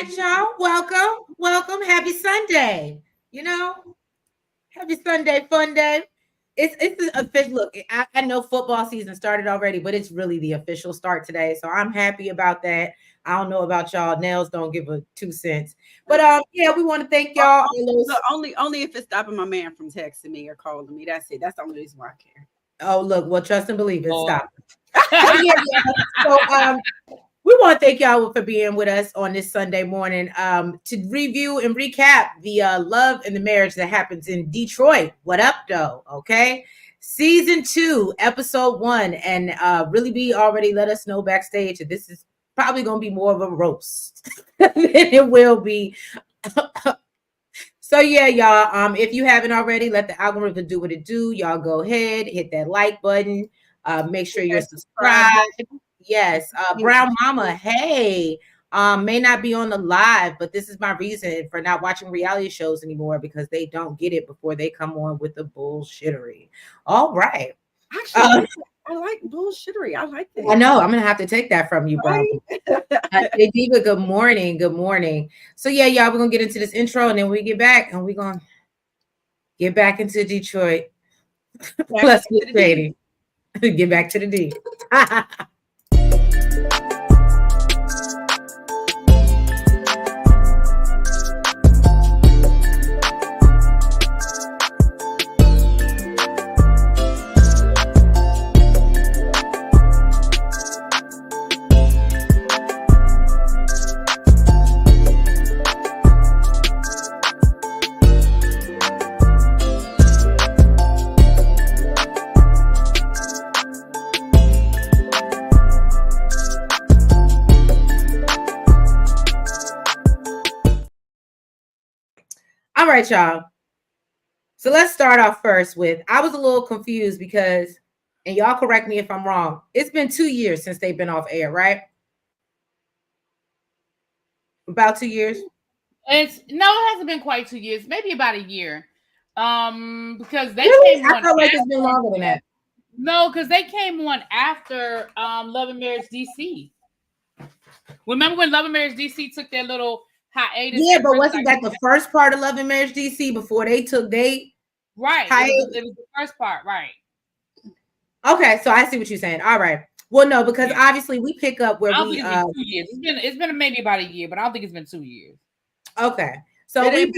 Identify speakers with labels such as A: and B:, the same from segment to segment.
A: right, y'all. Welcome. Happy Sunday. You know, happy Sunday, fun day. It's the official look. I know football season started already, but it's really the official start today. So I'm happy about that. I don't know about y'all. Nails don't give a 2 cents. But yeah, we want to thank y'all.
B: Look, only if it's stopping my man from texting me or calling me. That's it. That's the only reason why I care.
A: Oh, look, well, trust and believe it. Stop. Yeah. So we want to thank y'all for being with us on this Sunday morning to review and recap the love and the marriage that happens in Detroit. What up, though? Okay. Season 2, episode 1. And Really B already let us know backstage that this is probably going to be more of a roast than it will be. So yeah, y'all. If you haven't already, let the algorithm do what it do. Y'all go ahead, hit that like button. Make sure you're subscribed. Yes, Brown Mama. Hey, may not be on the live, but this is my reason for not watching reality shows anymore because they don't get it before they come on with the bullshittery. All right.
B: Actually, I like bullshittery. I like that.
A: I know. I'm gonna have to take that from you, bro. Hey, Diva, good morning. Good morning. So yeah, y'all, we're gonna get into this intro, and then we get back, and we're gonna get back into Detroit. Let's get shady. Get back to the D. All right, y'all. So let's start off first with I was a little confused because, and y'all correct me if I'm wrong, it's been 2 years since they've been off air, right? About 2 years?
C: It hasn't been quite 2 years, maybe about a year. Because they
A: came on. I feel like it's been longer than that.
C: No, because they came on after Love and Marriage DC. Remember when Love and Marriage DC took their little hiatus?
A: Yeah, but wasn't that the first part of Love and Marriage DC before they took
C: right? It was the first part, right?
A: Okay, so I see what you're saying. All right. Well, no, because obviously we pick up where we.
C: It's been 2 years. It's been maybe about a year, but I don't think it's been 2 years.
A: Okay, so we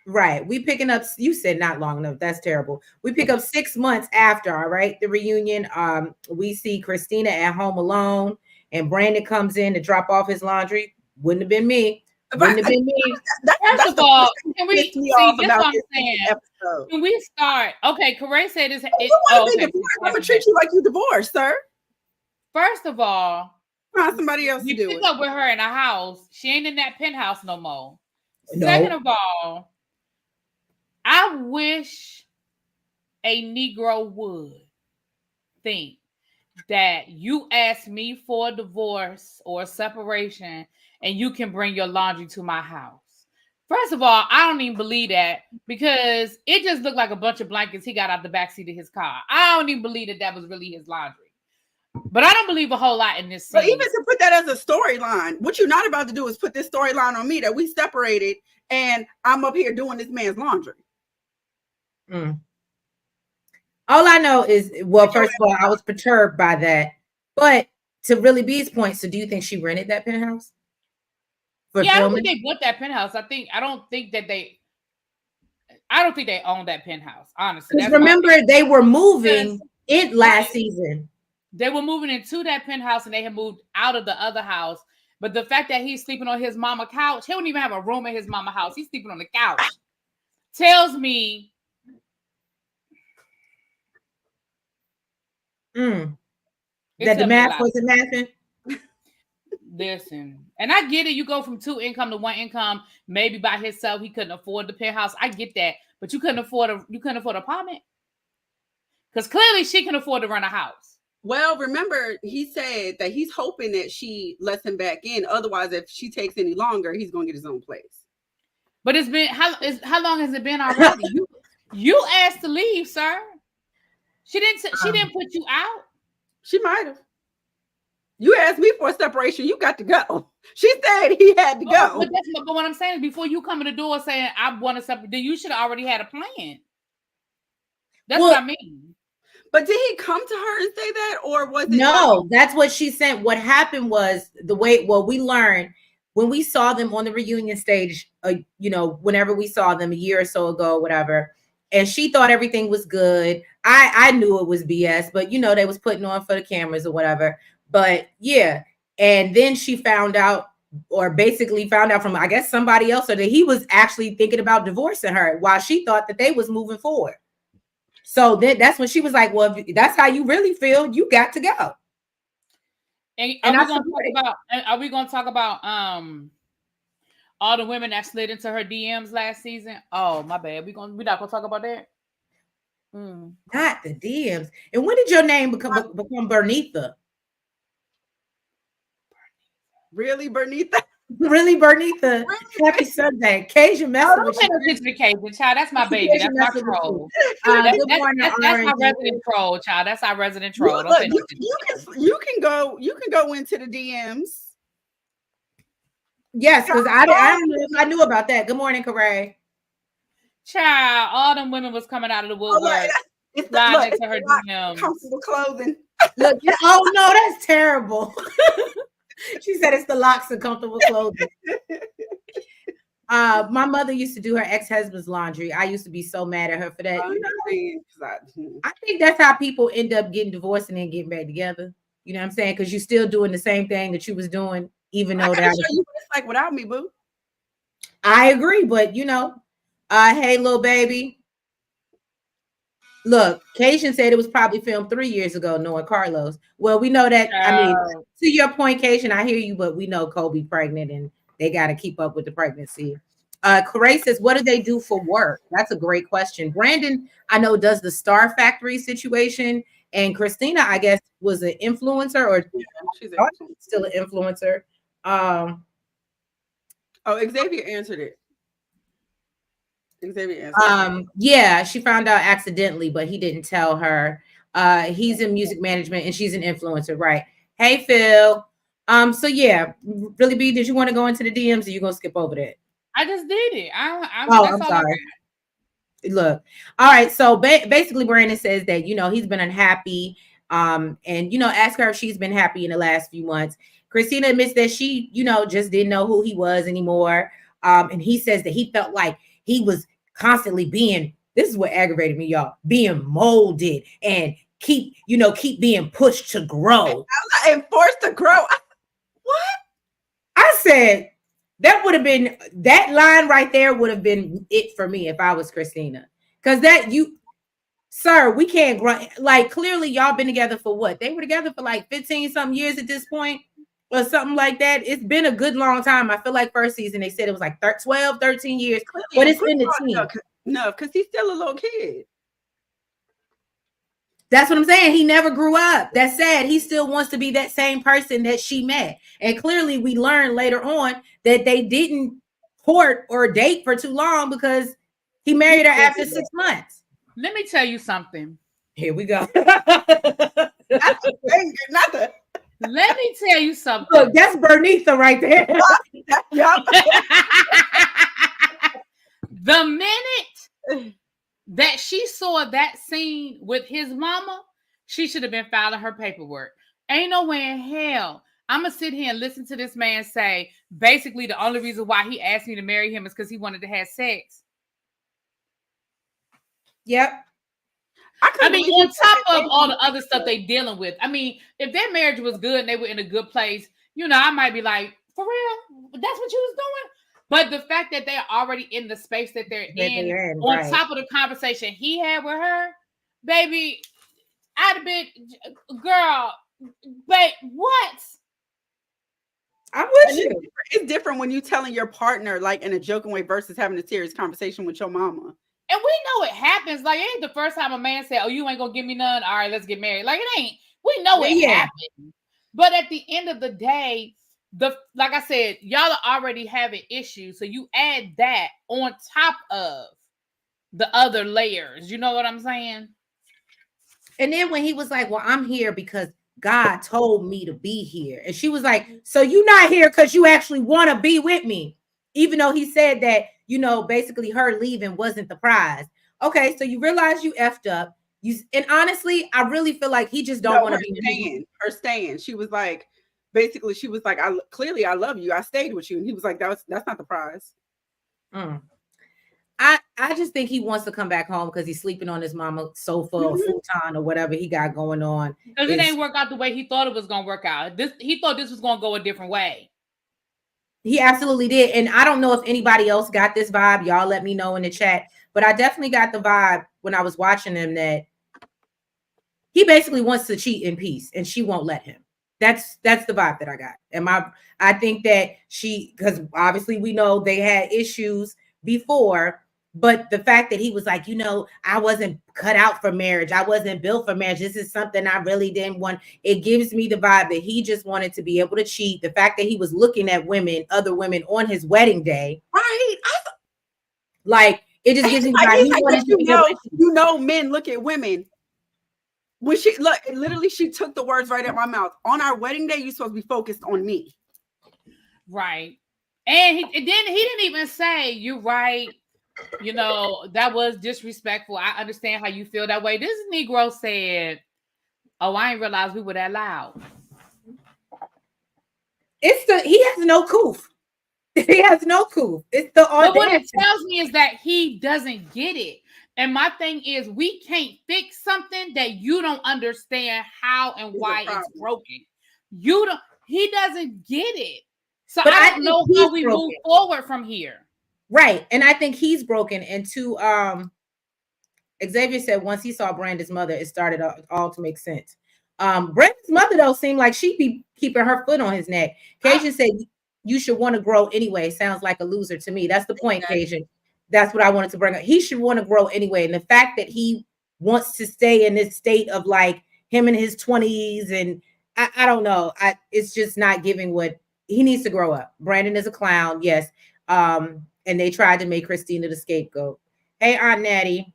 A: right. We picking up. You said not long enough. That's terrible. We pick up 6 months after. All right, the reunion. We see Christina at home alone, and Brandon comes in to drop off his laundry. Wouldn't have been me. Wouldn't have been me.
C: First of all, can we see? That's what I'm saying. Can we start? Okay, Corey said this.
B: I'm gonna treat you like you divorced, sir.
C: First of all,
B: find somebody else to do it.
C: You pick up with her in a house. She ain't in that penthouse no more. No. Second of all, I wish a Negro would think that you ask me for a divorce or a separation and you can bring your laundry to my house. First of all, I don't even believe that because it just looked like a bunch of blankets he got out the backseat of his car. I don't even believe that was really his laundry. But I don't believe a whole lot in this scene.
B: But even to put that as a storyline, what you're not about to do is put this storyline on me that we separated and I'm up here doing this man's laundry.
A: All I know is, well, first of all, I was perturbed by that. But to really B's point, so do you think she rented that penthouse?
C: I don't think they bought that penthouse. I don't think they own that penthouse, honestly.
A: Remember, they were moving in last season.
C: They were moving into that penthouse and they had moved out of the other house. But the fact that he's sleeping on his mama couch, he don't even have a room in his mama house. He's sleeping on the couch. Tells me
A: that the math wasn't mathing.
C: Listen, and I get it. You go from 2 income to 1 income. Maybe by himself, he couldn't afford the penthouse. I get that, but you couldn't afford an apartment because clearly she can afford to run a house.
B: Well, remember, he said that he's hoping that she lets him back in. Otherwise, if she takes any longer, he's going to get his own place.
C: But it's been how long has it been already? you asked to leave, sir. She didn't put you out.
B: She might have. You asked me for a separation. You got to go. She said he had to go.
C: But what I'm saying is, before you come in the door saying I want to separate, then you should have already had a plan. That's what I mean.
B: But did he come to her and say that, or was it?
A: No, that's what she said. What happened was we learned when we saw them on the reunion stage, whenever we saw them a year or so ago, whatever, and she thought everything was good. I knew it was BS, but they was putting on for the cameras or whatever. But yeah, and then she found out, or basically found out from, I guess, somebody else, or that he was actually thinking about divorcing her while she thought that they was moving forward. So then that's when she was like, well, if that's how you really feel, you got to go.
C: And are we going to talk about all the women that slid into her DMs last season? Oh, my bad. We're not going to talk about that?
A: Not the DMs. And when did your name become Bernitha?
B: Really, Bernitha?
A: Really, Bernitha? Happy Sunday. Cajun messing with you.
C: Don't pay attention to Cajun, child. That's my baby. That's my troll. That's my resident troll, child. That's our resident troll.
B: Look, you can go into the DMs.
A: Yes, because I don't know if I knew about that. Good morning, Corey.
C: Child, all them women was coming out of the woodwork. Sliding into her DMs.
B: Comfortable clothing.
A: Look, oh no, that's terrible. She said it's the locks and comfortable clothing. My mother used to do her ex-husband's laundry. I used to be so mad at her for that. I think that's how people end up getting divorced and then getting back together. You know what I'm saying? Because you're still doing the same thing that you was doing, even though that
B: you what it's like without me, boo.
A: I agree, but hey, little baby. Look, Cation said it was probably filmed 3 years ago, knowing Carlos. Well, we know that. I mean, to your point, Cation, I hear you, but we know Kobe pregnant and they got to keep up with the pregnancy. Corey says, what do they do for work? That's a great question. Brandon, I know, does the Star Factory situation. And Christina, I guess, was an influencer, or she's still an influencer.
B: Xavier answered it.
A: Yeah, she found out accidentally, but he didn't tell her. He's in music management and she's an influencer, right? Hey, Phil. So yeah, really, B, did you want to go into the DMs, or you gonna skip over that?
C: I just did it.
A: I'm sorry. Look, all right. So basically, Brandon says that he's been unhappy, and ask her if she's been happy in the last few months. Christina admits that she just didn't know who he was anymore, and he says that he felt like he was constantly being, this is what aggravated me, y'all, being molded and keep being pushed to grow.
B: And forced to grow. What?
A: I said that would have been, that line right there would have been it for me if I was Christina. Because sir, we can't grow. Like, clearly y'all been together for what? They were together for like 15 something years at this point, or something like that. It's been a good long time. I feel like first season they said it was like 12, 13 years. But it's been the team.
B: No, because he's still a little kid.
A: That's what I'm saying. He never grew up. That's sad. He still wants to be that same person that she met. And clearly we learned later on that they didn't court or date for too long, because he married her after 6 months.
C: Let me tell you something.
A: Here we go.
C: Let me tell you something.
A: Look, that's Bernitha right there.
C: The minute that she saw that scene with his mama, she should have been filing her paperwork. Ain't no way in hell I'm going to sit here and listen to this man say, basically, the only reason why he asked me to marry him is because he wanted to have sex.
A: Yep.
C: I mean, on top of all the other stuff they dealing with, I mean, if their marriage was good and they were in a good place, I might be like, for real? That's what you was doing? But the fact that they're already in the space that they're in, on right. top of the conversation he had with her, baby, I'd have been, girl, but what?
A: I'm with you.
B: It's different when you telling your partner, like, in a joking way versus having a serious conversation with your mama.
C: And we know it happens. Like, it ain't the first time a man said, oh, you ain't gonna give me none. All right, let's get married. Like, it ain't. We know it happened. But at the end of the day, like I said, y'all are already having issues. So you add that on top of the other layers. You know what I'm saying?
A: And then when he was like, well, I'm here because God told me to be here. And she was like, so you're not here because you actually want to be with me. Even though he said that, basically her leaving wasn't the prize. Okay, so you realize you effed up. And honestly, I really feel like he just don't want to be
B: staying. Her staying. She was like, basically, she was like, I love you. I stayed with you. And he was like, that's not the prize.
A: I just think he wants to come back home because he's sleeping on his mama's sofa or futon or whatever he got going on.
C: Because it ain't work out the way he thought it was gonna work out. He thought this was gonna go a different way.
A: He absolutely did. And I don't know if anybody else got this vibe. Y'all let me know in the chat. But I definitely got the vibe when I was watching him that he basically wants to cheat in peace and she won't let him. That's the vibe that I got. And I think that because obviously we know they had issues before, but the fact that he was like, I wasn't cut out for marriage. I wasn't built for marriage. This is something I really didn't want. It gives me the vibe that he just wanted to be able to cheat. The fact that he was looking at other women on his wedding day.
B: Right.
A: Like, it just gives me the vibe. He wanted to be able to cheat.
B: Men look at women. When literally she took the words right out my mouth. On our wedding day, you're supposed to be focused on me.
C: Right. And he didn't even say, you're right. That was disrespectful. I understand how you feel that way. This Negro said, oh, I didn't realize we were that loud.
A: He has no coof. He has no coof. It's the audacity.
C: But what it tells me is that he doesn't get it. And my thing is, we can't fix something that you don't understand how and why it's broken. He doesn't get it. So I don't know how we move forward from here.
A: Right. And I think he's broken. And Xavier said once he saw Brandon's mother, it started all to make sense. Brandon's mother, though, seemed like she'd be keeping her foot on his neck. Cajun said, you should want to grow anyway. Sounds like a loser to me. That's the point, Cajun. That's what I wanted to bring up. He should want to grow anyway. And the fact that he wants to stay in this state of like him in his 20s, and I don't know. It's just not giving what he needs to grow up. Brandon is a clown. Yes. And they tried to make Christina the scapegoat. Hey, Aunt Natty.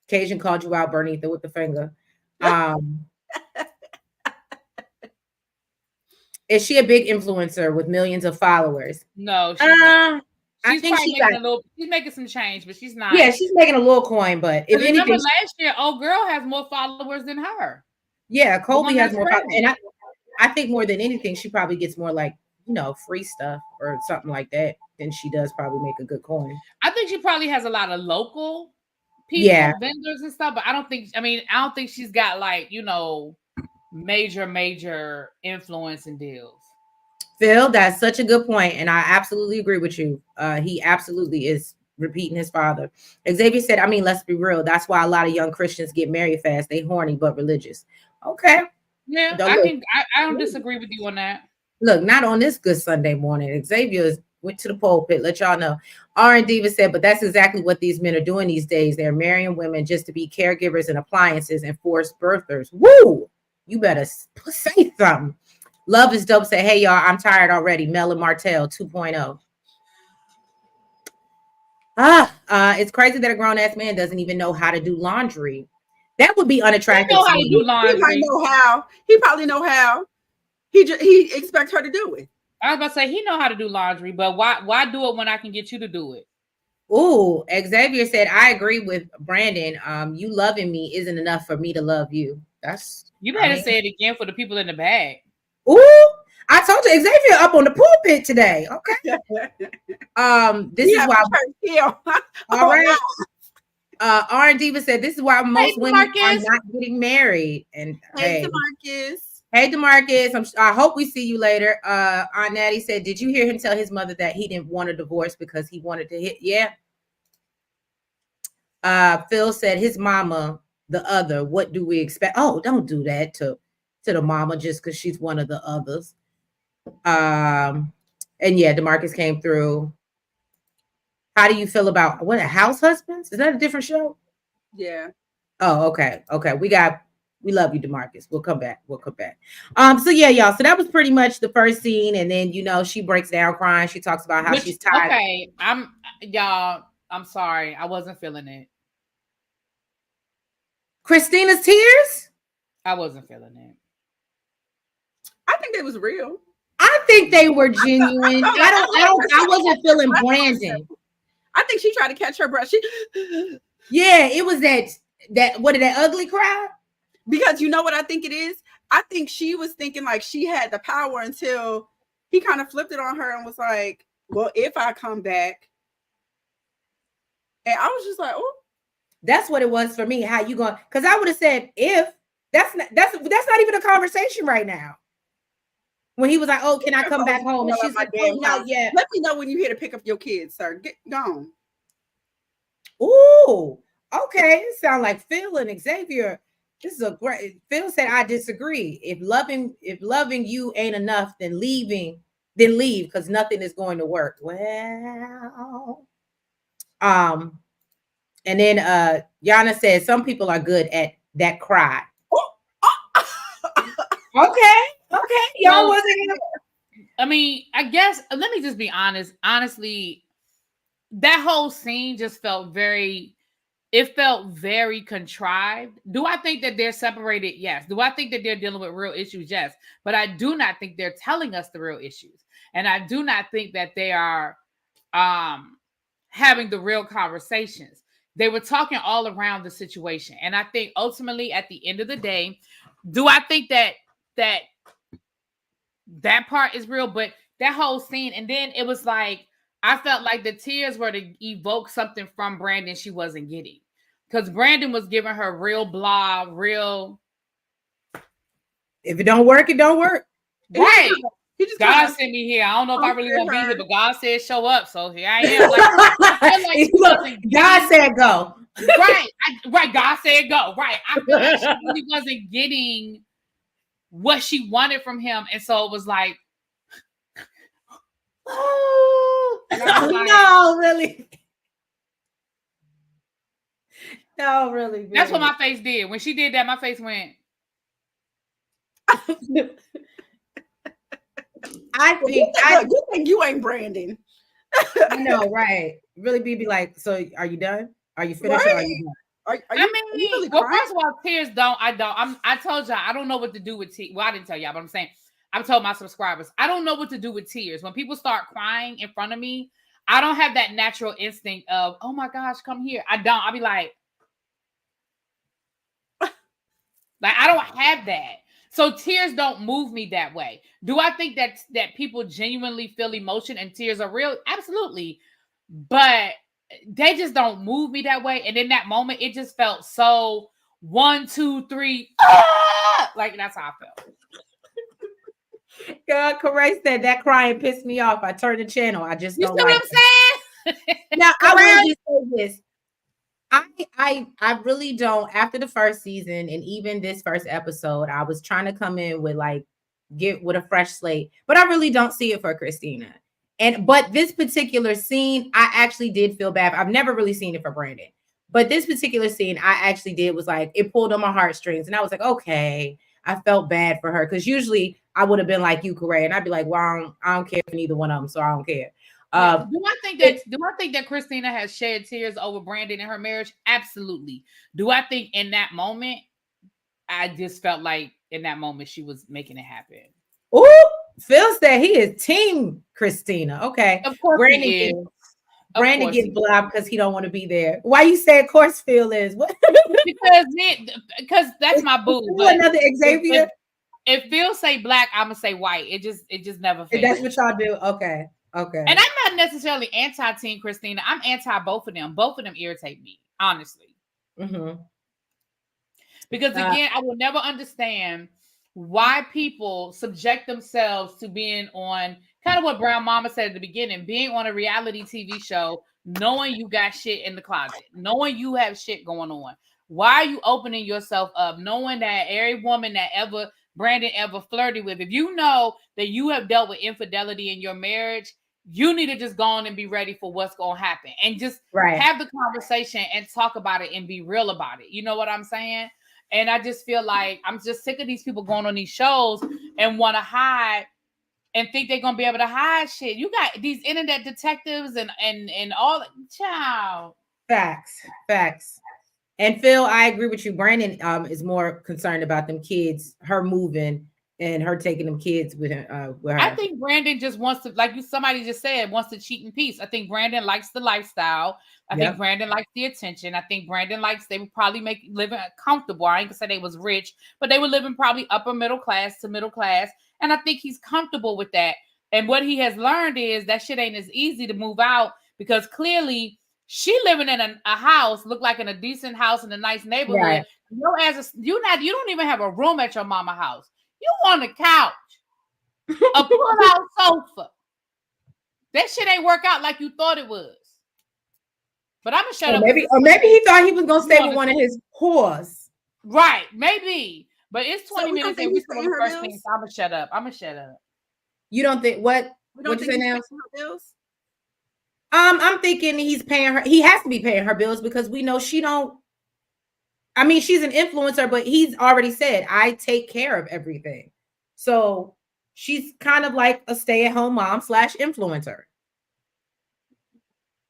A: Cajun called you out, Bernitha, with the finger. Is she a big influencer with millions of followers?
C: No, she's not.
A: I think
C: she's making some change, but she's not.
A: Yeah, she's making a little coin, but if anything,
C: remember last year, old girl has more followers than her.
A: Yeah, Colby has more followers, and I think more than anything, she probably gets more like free stuff or something like that than she does probably make a good coin.
C: I think she probably has a lot of local people, vendors and stuff, but I don't think she's got like major influence and deals.
A: Phil, that's such a good point, and I absolutely agree with you. He absolutely is repeating his father. Xavier said, let's be real. That's why a lot of young Christians get married fast. They horny but religious. Okay.
C: Yeah, I don't disagree with you on that.
A: Look, not on this good Sunday morning. Xavier went to the pulpit. Let y'all know. R&D Diva said, but that's exactly what these men are doing these days. They're marrying women just to be caregivers and appliances and forced birthers. Woo! You better say something. Love is dope. Say, hey, y'all, I'm tired already. Mel and Martell 2.0. It's crazy that a grown-ass man doesn't even know how to do laundry. That would be unattractive.
B: He know how to do laundry. He probably know how. He expects her to do it.
C: I was about to say, he know how to do laundry, but why do it when I can get you to do it?
A: Ooh, Xavier said, I agree with Brandon. You loving me isn't enough for me to love you.
C: You better say it again for the people in the bag.
A: Ooh, I told you, Xavier up on the pulpit today. Okay. This is why. All right. R&D Diva said, this is why most women are not getting married. And
B: hey, DeMarcus.
A: Hey, DeMarcus. I hope we see you later. Aunt Natty said, did you hear him tell his mother that he didn't want a divorce because he wanted to hit? Yeah. Phil said, his mama, the other, what do we expect? Oh, don't do that to the mama just because she's one of the others. And yeah, DeMarcus came through. How do you feel about House Husbands? Is that a different show?
B: Yeah.
A: Oh, okay. We love you, DeMarcus. We'll come back. So yeah, y'all. So that was pretty much the first scene. And then, she breaks down crying. She talks about how she's tired.
C: Okay. I'm sorry. I wasn't feeling it.
A: Christina's tears?
C: I wasn't feeling it.
B: I think it was real.
A: I think they were genuine. I wasn't feeling Brandon.
B: I think she tried to catch her breath.
A: Yeah, it was that what did that ugly cry?
B: Because you know what I think it is? I think she was thinking like she had the power until he kind of flipped it on her and was like, well, if I come back. And I was just like, oh.
A: That's what it was for me. How you going? Because I would have said if that's not even a conversation right now. When he was like, "Oh, can I come back home?" and she's like, "Oh, not yet."
B: Let me know when you're here to pick up your kids, sir. Get gone.
A: Ooh, okay. It sounds like Phil and Xavier. This is a great. Phil said, "I disagree. If loving you ain't enough, then leave because nothing is going to work." Well, and then Yana says some people are good at that cry. Okay. Y'all wasn't.
C: I mean, I guess let me just be honest. Honestly, that whole scene just felt very contrived. Do I think that they're separated? Yes. Do I think that they're dealing with real issues? Yes. But I do not think they're telling us the real issues. And I do not think that they are having the real conversations. They were talking all around the situation. And I think ultimately at the end of the day, do I think that part is real? But that whole scene, and then it was like, I felt like the tears were to evoke something from Brandon she wasn't getting. Because Brandon was giving her real blah, real.
A: If it don't work, it don't work.
C: Right. God sent me here. I don't know if I really want to be here, but God said show up. So here I am. Like
A: God said go.
C: Right. God said go. Right. I feel like she really wasn't getting what she wanted from him. And so it was like,
A: no, really. No, really.
C: That's what my face did. When she did that, my face went.
B: You think you ain't Brandon.
A: I know, right? Really be like, so are you done? Are you finished? Right. Or are you done?
B: Are you really
C: well, first of all, tears don't. I told y'all I don't know what to do with tears. Well, I didn't tell y'all, but I'm saying I've told my subscribers I don't know what to do with tears. When people start crying in front of me, I don't have that natural instinct of, oh my gosh, come here. I don't. I'll be like I don't have that. So tears don't move me that way. Do I think that people genuinely feel emotion and tears are real? Absolutely. But they just don't move me that way. And in that moment, it just felt so 1, 2, 3. Like that's how I felt.
A: God, Correct said that crying pissed me off. I turned the channel. I just don't like
C: what I'm saying?
A: Now I will just say this. I really don't. After the first season and even this first episode, I was trying to come in with get with a fresh slate, but I really don't see it for Christina. But this particular scene, I actually did feel bad. I've never really seen it for Brandon, but this particular scene, I actually did was like it pulled on my heartstrings, and I was like, okay, I felt bad for her because usually I would have been like you, Corey, and I'd be like, well, I don't care for neither one of them, so I don't care.
C: Do I think that Christina has shed tears over Brandon in her marriage? Absolutely. Do I think in that moment, I just felt like in that moment she was making it happen.
A: Oh, Phil said he is team Christina. Okay.
C: Of course Brandon
A: Brandon gets blocked because he don't want to be there. Why you say of course Phil is? What?
C: because that's my boo.
A: Another Xavier.
C: If Phil say black, I'm gonna say white. It just never fits.
A: That's what y'all do. Okay.
C: And I'm not necessarily anti-team Christina. I'm anti both of them. Both of them irritate me, honestly.
A: Mm-hmm.
C: Because again, I will never understand why people subject themselves to being on kind of what Brown Mama said at the beginning, being on a reality TV show, knowing you got shit in the closet, knowing you have shit going on. Why are you opening yourself up, knowing that every woman that Brandon ever flirted with, if you know that you have dealt with infidelity in your marriage, you need to just go on and be ready for what's going to happen and just have the conversation and talk about it and be real about it. You know what I'm saying? And I just feel like I'm just sick of these people going on these shows and want to hide and think they're going to be able to hide shit. You got these internet detectives and all. Child.
A: Facts. And Phil, I agree with you. Brandon is more concerned about them kids, her moving and her taking them kids with her.
C: I think Brandon just wants to, like somebody just said, wants to cheat in peace. I think Brandon likes the lifestyle. I think Brandon likes the attention. I think Brandon likes, they would probably living comfortable. I ain't gonna say they was rich, but they were living probably upper middle class to middle class. And I think he's comfortable with that. And what he has learned is that shit ain't as easy to move out, because clearly she living in a house, look like in a decent house in a nice neighborhood. Right. You don't even have a room at your mama house. You on the couch, a pull-out sofa. That shit ain't work out like you thought it was. But I'm gonna shut up.
A: Maybe he thought he was gonna stay with one of his whores.
C: Right, maybe. But it's 20 minutes and we still on the first thing. So I'm gonna shut up.
A: You don't think what? What you say now? I'm thinking he's paying her. He has to be paying her bills because we know she don't. I mean, she's an influencer, but he's already said, I take care of everything. So she's kind of like a stay-at-home mom / influencer.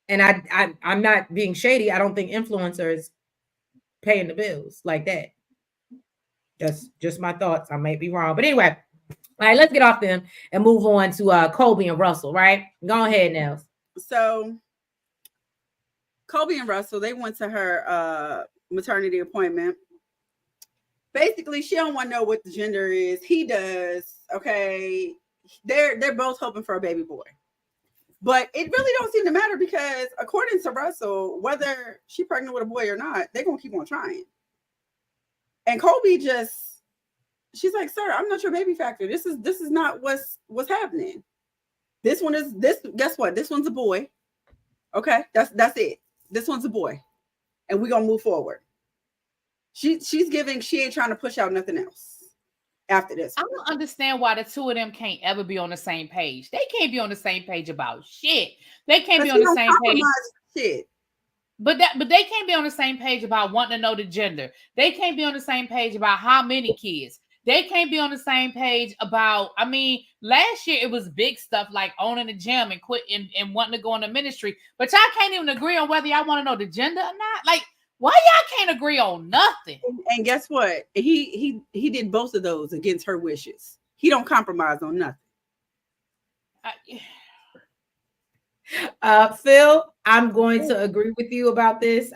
A: And I'm not being shady. I don't think influencers paying the bills like that. That's just my thoughts. I might be wrong. But anyway, all right, let's get off them and move on to Colby and Russell, right? Go ahead, Nels.
B: So Colby and Russell, they went to her maternity appointment. Basically, she don't want to know what the gender is. He does. Okay, they're both hoping for a baby boy, but it really don't seem to matter because according to Russell, whether she's pregnant with a boy or not, they're gonna keep on trying. And Colby she's like, sir, I'm not your baby factor. This is not what's happening. This one is this. Guess what? This one's a boy. Okay, that's it. This one's a boy. And we're gonna move forward. She's giving, she ain't trying to push out nothing else after this.
C: I don't understand why the two of them can't ever be on the same page. They can't be on the same page about shit. They can't be on the same page.
B: Shit.
C: But they can't be on the same page about wanting to know the gender. They can't be on the same page about how many kids. They can't be on the same page about, I mean, last year it was big stuff like owning a gym and quitting and wanting to go into ministry. But y'all can't even agree on whether y'all want to know the gender or not. Like, why y'all can't agree on nothing?
B: And guess what? He did both of those against her wishes. He don't compromise on nothing.
A: Phil, I'm going to agree with you about this.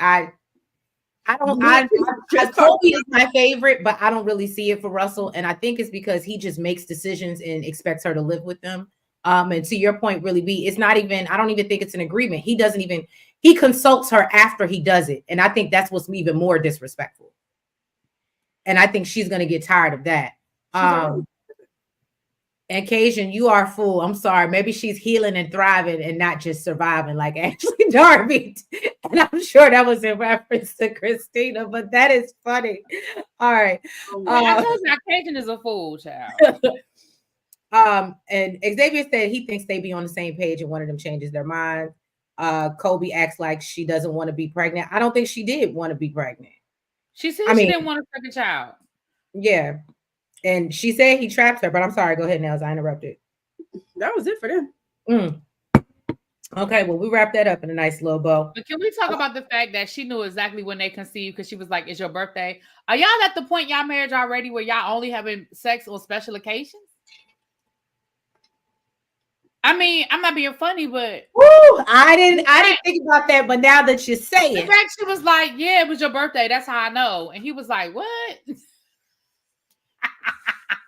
A: Colby is my favorite, but I don't really see it for Russell. And I think it's because he just makes decisions and expects her to live with them. And to your point, really, it's not even, I don't even think it's an agreement. He consults her after he does it. And I think that's what's even more disrespectful. And I think she's going to get tired of that. And Cajun, you are a fool. I'm sorry. Maybe she's healing and thriving and not just surviving like Ashley Darby. And I'm sure that was in reference to Christina, but that is funny. All right.
C: Cajun is a fool, child.
A: And Xavier said he thinks they be on the same page and one of them changes their mind. Colby acts like she doesn't want to be pregnant. I don't think she did want to be pregnant.
C: She said she didn't want a second child.
A: Yeah. And she said he trapped her, but I'm sorry. Go ahead, Nels. I interrupted.
B: That was it for them.
A: Okay, well, we wrapped that up in a nice little bow.
C: But can we talk about the fact that she knew exactly when they conceived because she was like, "It's your birthday." Are y'all at the point y'all marriage already where y'all only having sex on special occasions? I mean, I'm not being funny, but
A: I didn't think about that, but now that you say it,
C: in fact, she was like, "Yeah, it was your birthday. That's how I know." And he was like, "What?"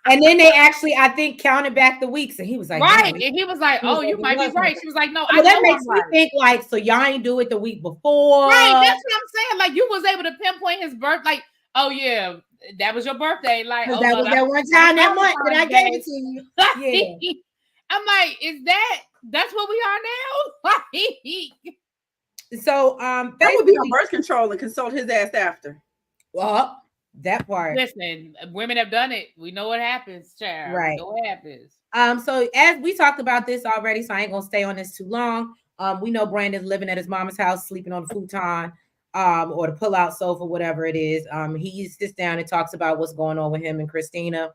A: And then they actually, I think, counted back the weeks, and he was like,
C: "Right." And he was like, "Oh, you might be right." She was like, "No,
A: that makes me think like, so y'all ain't do it the week before,
C: right?" That's what I'm saying. Like, you was able to pinpoint his birth. Like, oh yeah, that was your birthday. Like,
A: that was that one time that month that I gave it to you. Yeah.
C: I'm like, that's what we are
A: now? So
B: that would be on birth control and consult his ass after.
A: Well, that part.
C: Listen, women have done it. We know what happens, child.
A: Right.
C: We know what happens.
A: So as we talked about this already, so I ain't gonna stay on this too long. We know Brandon's living at his mama's house, sleeping on the futon, or the pull-out sofa, whatever it is. He sits down and talks about what's going on with him and Christina.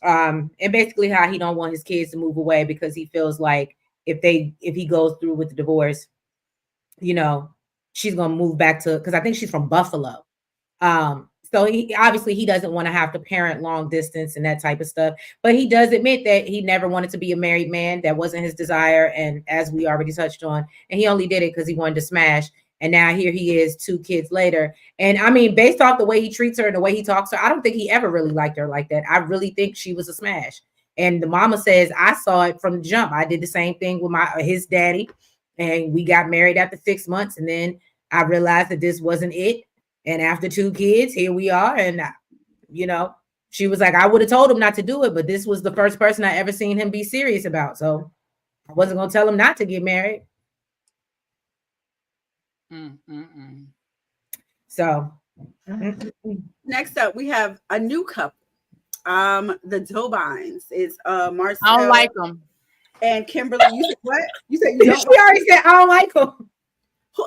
A: And basically how he don't want his kids to move away because he feels like if he goes through with the divorce, you know, she's gonna move back to, because I think she's from Buffalo. So he obviously he doesn't want to have to parent long distance and that type of stuff. But he does admit that he never wanted to be a married man. That wasn't his desire. And as we already touched on, and he only did it because he wanted to smash. And now here he is 2 kids later. And I mean, based off the way he treats her and the way he talks to her, I don't think he ever really liked her like that. I really think she was a smash. And the mama says, I saw it from the jump. I did the same thing with his daddy. And we got married after 6 months. And then I realized that this wasn't it. And after 2 kids, here we are. And, she was like, I would have told him not to do it, but this was the first person I ever seen him be serious about. So I wasn't going to tell him not to get married. So
B: next up, we have a new couple. The Dobines. It's Marcel.
C: I don't like them.
B: And Kimberly. You said what? You said you don't.
A: She already said I don't like them.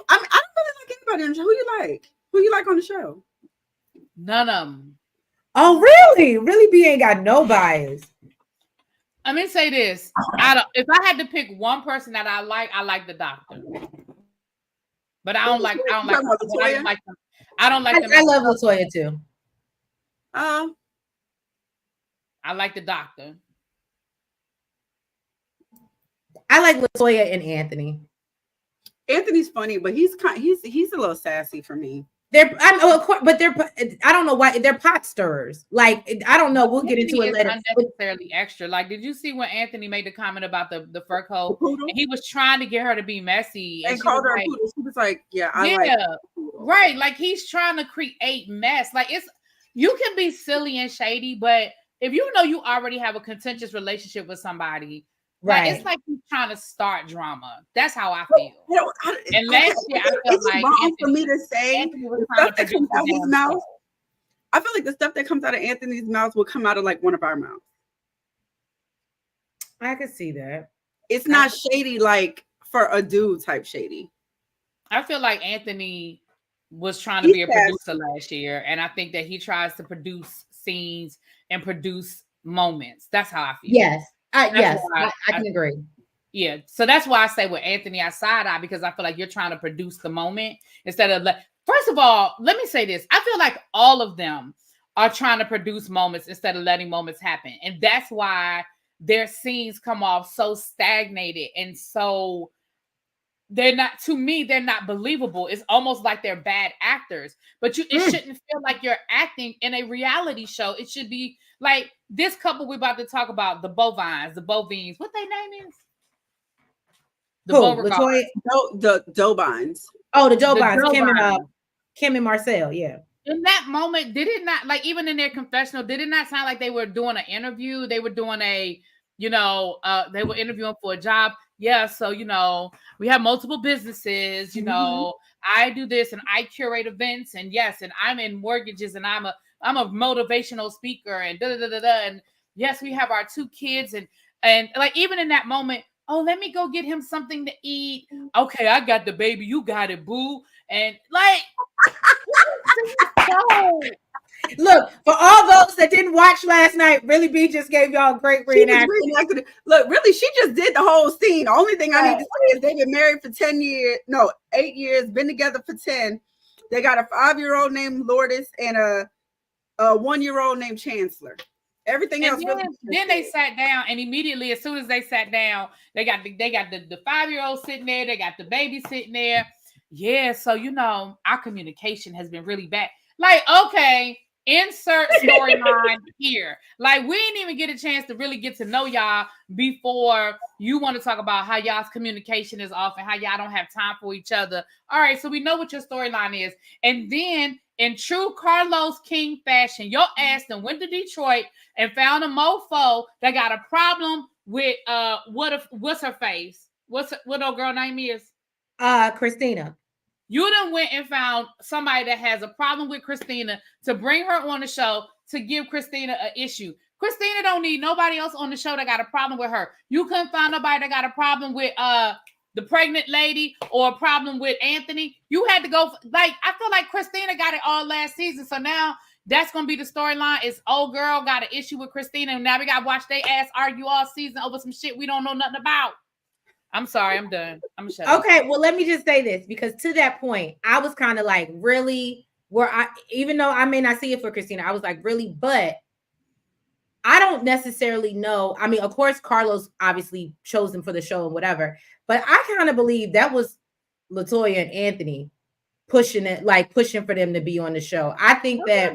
B: I don't really like anybody on the show. Who you like? Who you like on the show?
C: None of them.
A: Oh, really? Really? B ain't got no bias.
C: Let me say this. If I had to pick one person that I like the doctor. But I don't like them. I don't like them.
A: I love LaToya too.
C: I like the doctor.
A: I like LaToya and Anthony.
B: Anthony's funny, but he's a little sassy for me.
A: I don't know why they're pot stirrers. Like, I don't know. We'll get into it later.
C: Unnecessarily extra. Like, did you see when Anthony made the comment about the fur coat? And he was trying to get her to be messy,
B: and called her a poodle. She was like, "Yeah,
C: right." Like, he's trying to create mess. Like, you can be silly and shady, but if you know you already have a contentious relationship with somebody. Right. Like, it's like he's trying to start drama. That's how I feel. And last year, I felt like
B: wrong for me to say the stuff that comes out of his mouth. I feel like the stuff that comes out of Anthony's mouth will come out of like one of our mouths.
A: I could see that.
B: It's not shady like for a dude type shady.
C: I feel like Anthony was trying to be a producer last year, and I think that he tries to produce scenes and produce moments. That's how I feel.
A: Yes. I can agree.
C: Yeah. So that's why I say with Anthony, I side eye because I feel like you're trying to produce the moment instead of first of all, let me say this. I feel like all of them are trying to produce moments instead of letting moments happen. And that's why their scenes come off so stagnated and so they're not believable. It's almost like they're bad actors, but it shouldn't feel like you're acting in a reality show. It should be like this couple we're about to talk about, the Bovines, what their name is? The
B: Dobines.
A: Oh, the Dobines. Kim and Marcel, yeah.
C: In that moment, did it not, like, even in their confessional, did it not sound like they were doing an interview? They were doing they were interviewing for a job. Yeah, so, we have multiple businesses, I do this and I curate events and yes, and I'm in mortgages and I'm a motivational speaker and and yes, we have our 2 kids and like even in that moment, oh, let me go get him something to eat. Okay, I got the baby, you got it, boo. And like
A: look, for all those that didn't watch last night, Really B just gave y'all a great reenactment.
B: Look, really, she just did the whole scene. The only thing I need to say is they've been married for 8 years, been together for 10. They got a 5-year-old named Lourdes and a 1-year-old named Chancellor. Everything else.
C: Then they sat down, and immediately, as soon as they sat down, they got the 5-year-old sitting there. They got the baby sitting there. Yeah, so our communication has been really bad. Like, okay, insert storyline here. Like, we didn't even get a chance to really get to know y'all before you want to talk about how y'all's communication is off and how y'all don't have time for each other. All right, so we know what your storyline is. And then, in true Carlos King fashion, your ass then went to Detroit and found a mofo that got a problem with what's her face? What old girl name is?
A: Christina.
C: You done went and found somebody that has a problem with Christina to bring her on the show to give Christina an issue. Christina don't need nobody else on the show that got a problem with her. You couldn't find nobody that got a problem with the pregnant lady or a problem with Anthony. You had to go. Like, I feel like Christina got it all last season. So now that's going to be the storyline. Is old girl got an issue with Christina. And now we got to watch they ass argue all season over some shit we don't know nothing about. I'm sorry. I'm done. I'm shut up.
A: Okay. Well, let me just say this, because to that point, I was kind of like, really? where even though I may not see it for Christina, I was like, really? But I don't necessarily know. I mean, of course, Carlos obviously chose them for the show and whatever, but I kind of believe that was LaToya and Anthony pushing it, like pushing for them to be on the show. I think
C: I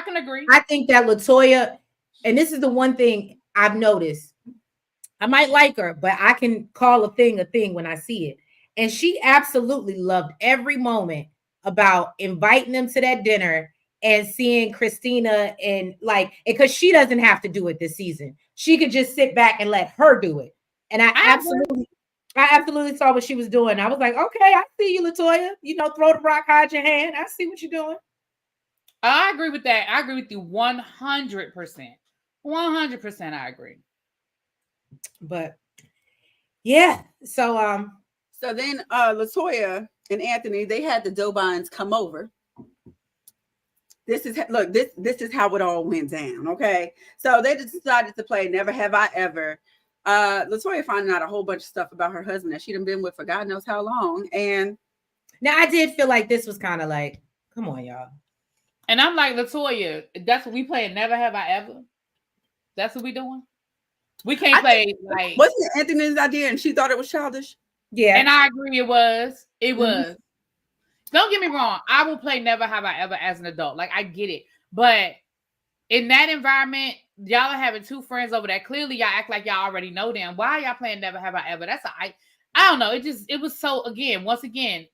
C: can agree.
A: I think that LaToya, and this is the one thing I've noticed. I might like her, but I can call a thing when I see it. And she absolutely loved every moment about inviting them to that dinner and seeing Christina, and like, because she doesn't have to do it this season. She could just sit back and let her do it. And I absolutely saw what she was doing. I was like, okay, I see you, LaToya. You know, throw the rock, hide your hand. I see what you're doing.
C: I agree with that. I agree with you 100%. 100% I agree.
A: But yeah, so
B: then LaToya and Anthony, they had the Dobines come over. This is how it all went down. Okay, so they decided to play Never Have I Ever. LaToya finding out a whole bunch of stuff about her husband that she'd been with for God knows how long. And
A: now I did feel like this was kind of like, come on, y'all.
C: And I'm like, LaToya, that's what we playing. Never Have I Ever. That's what we doing. We can't play like.
B: Wasn't it Anthony's idea and she thought it was childish?
C: Yeah, and I agree. It was. It was. Don't get me wrong. I will play Never Have I Ever as an adult. Like, I get it. But in that environment, y'all are having two friends over there. Clearly, y'all act like y'all already know them. Why are y'all playing Never Have I Ever? I don't know. It was so, once again,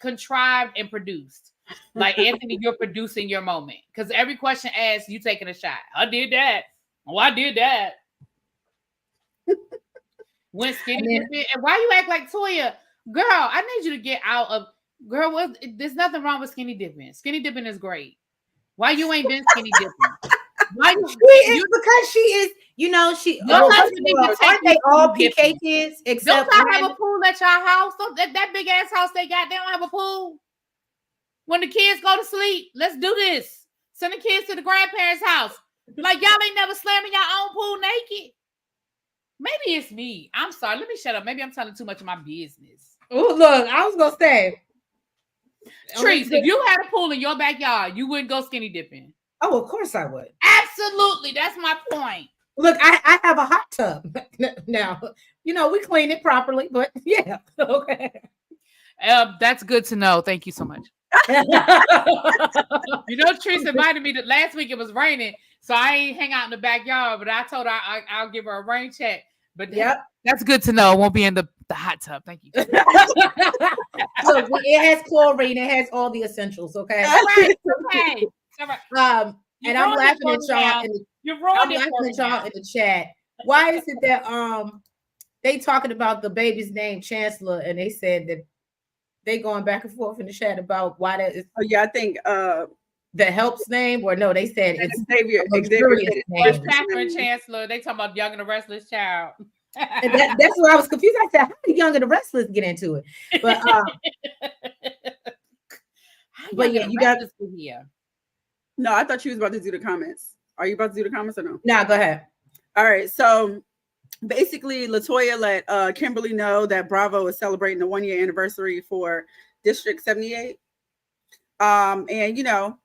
C: contrived and produced. Like, Anthony, you're producing your moment. Because every question asked, you taking a shot. I did that. Oh, I did that. Went skinny dipping. And why you act like Toya? Girl, I need you to get out of... Girl, there's nothing wrong with skinny dipping. Skinny dipping is great. Why you ain't been skinny dipping? Why
A: because she is, you know, aren't they all PK kids? Except
C: don't y'all have a pool at y'all house? That big ass house they got, they don't have a pool. When the kids go to sleep, let's do this. Send the kids to the grandparents' house. Like, y'all ain't never slamming your own pool naked. Maybe it's me. I'm sorry. Let me shut up. Maybe I'm telling too much of my business.
A: Oh, look, I was gonna say,
C: Trees, if you had a pool in your backyard, you wouldn't go skinny dipping.
A: Oh, of course I would.
C: Absolutely. That's my point.
A: Look, I have a hot tub now. You know, we clean it properly, but yeah. Okay.
C: That's good to know. Thank you so much. You know, Trees invited me last week. It was raining, so I ain't hang out in the backyard, but I told her I'll give her a rain check. But that's good to know. I won't be in the hot tub. Thank you.
A: Look, it has chlorine. It has all the essentials. Okay.
C: All right. Okay. All right.
A: And I'm laughing at y'all. I'm laughing at y'all in the chat. Why is it that they talking about the baby's name Chancellor, and they said that they going back and forth in the chat about why that is?
B: Oh yeah, I think
A: the help's name, or no, they said it's
B: Xavier's
C: name. Catherine Chancellor. They talking about Young and the Restless Child.
A: And that's where I was confused. I said, how did Young and the Restless get into it? But yeah, you got
B: here. No, I thought you was about to do the comments. Are you about to do the comments or no?
A: No, go ahead.
B: All right. So basically, LaToya let Kimberly know that Bravo is celebrating the 1-year anniversary for District 78. And you know,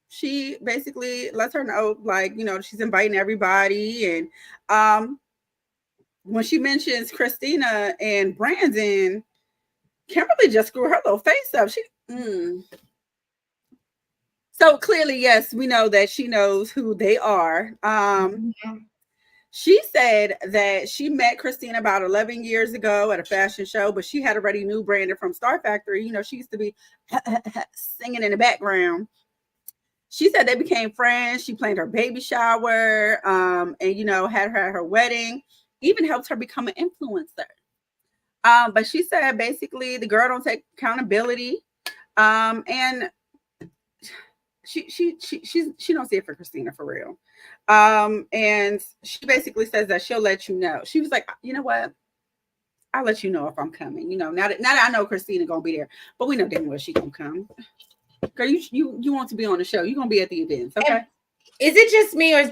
B: she basically lets her know, like, you know, she's inviting everybody. And when she mentions Christina and Brandon, Kimberly just screwed her little face up. So clearly, yes, we know that she knows who they are. She said that she met Christina about 11 years ago at a fashion show, but she had already knew Brandon from Star Factory. You know, she used to be singing in the background. She said they became friends. She planned her baby shower, and, you know, had her at her wedding, even helped her become an influencer. But she said basically the girl don't take accountability. And she don't see it for Christina for real. And she basically says that she'll let you know. She was like, you know what? I'll let you know if I'm coming. You know, now that I know Christina gonna be there, but we know damn well she gonna come. Girl, you want to be on the show. You're gonna be at the events, okay?
A: And is it just me, or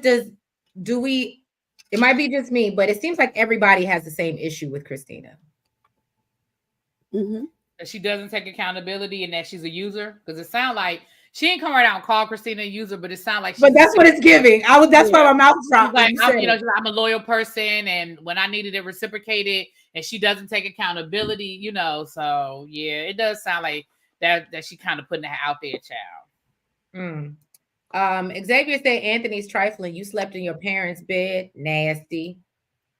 A: do we? It might be just me, but it seems like everybody has the same issue with Christina.
C: That she doesn't take accountability and that she's a user, because it sounds like She didn't come right out and call Christina a user, but it sounded like
A: But that's what it's giving. That's why my mouth dropped.
C: Like, I'm a loyal person, and when I needed it reciprocated, and she doesn't take accountability, So yeah, it does sound like that she kind of putting that out there, child.
A: Xavier said Anthony's trifling. You slept in your parents' bed. Nasty.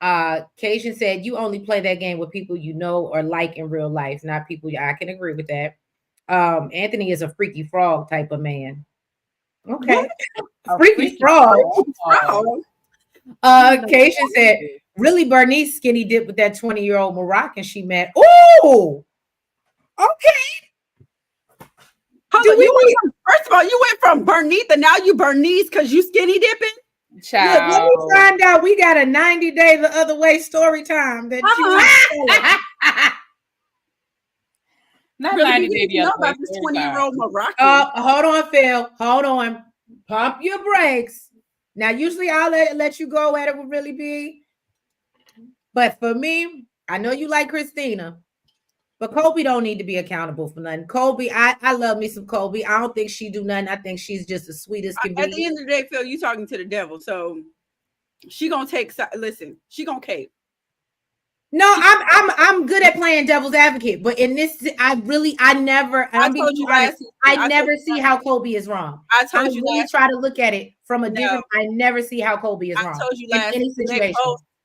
A: Cajun said you only play that game with people you know or like in real life, not people. I can agree with that. Anthony is a freaky frog type of man. Okay. Freaky frog. Cajun said, really, Bernice skinny dip with that 20-year-old Moroccan she met. Oh, okay.
B: First of all, you went from Bernice and now you Bernice because you skinny dipping.
A: Look, let me find out. We got a 90-day the other way story time that
C: Not
B: really
C: 90 days.
B: You know about this 20-year-old Moroccan.
A: Hold on, Phil. Hold on. Pump your brakes. Now, usually I'll let you go at it with really big. But for me, I know you like Christina, but Colby don't need to be accountable for nothing. Colby, I love me some Colby. I don't think she do nothing. I think she's just the sweetest can be.
B: At the end of the day, Phil, you talking to the devil. So she gonna she gonna cape.
A: No, I'm good at playing devil's advocate, but in this, I never see how Colby is wrong.
B: I told you
A: really try to look at it from a different. I never see how Colby is wrong.
B: I told you last
A: in any situation.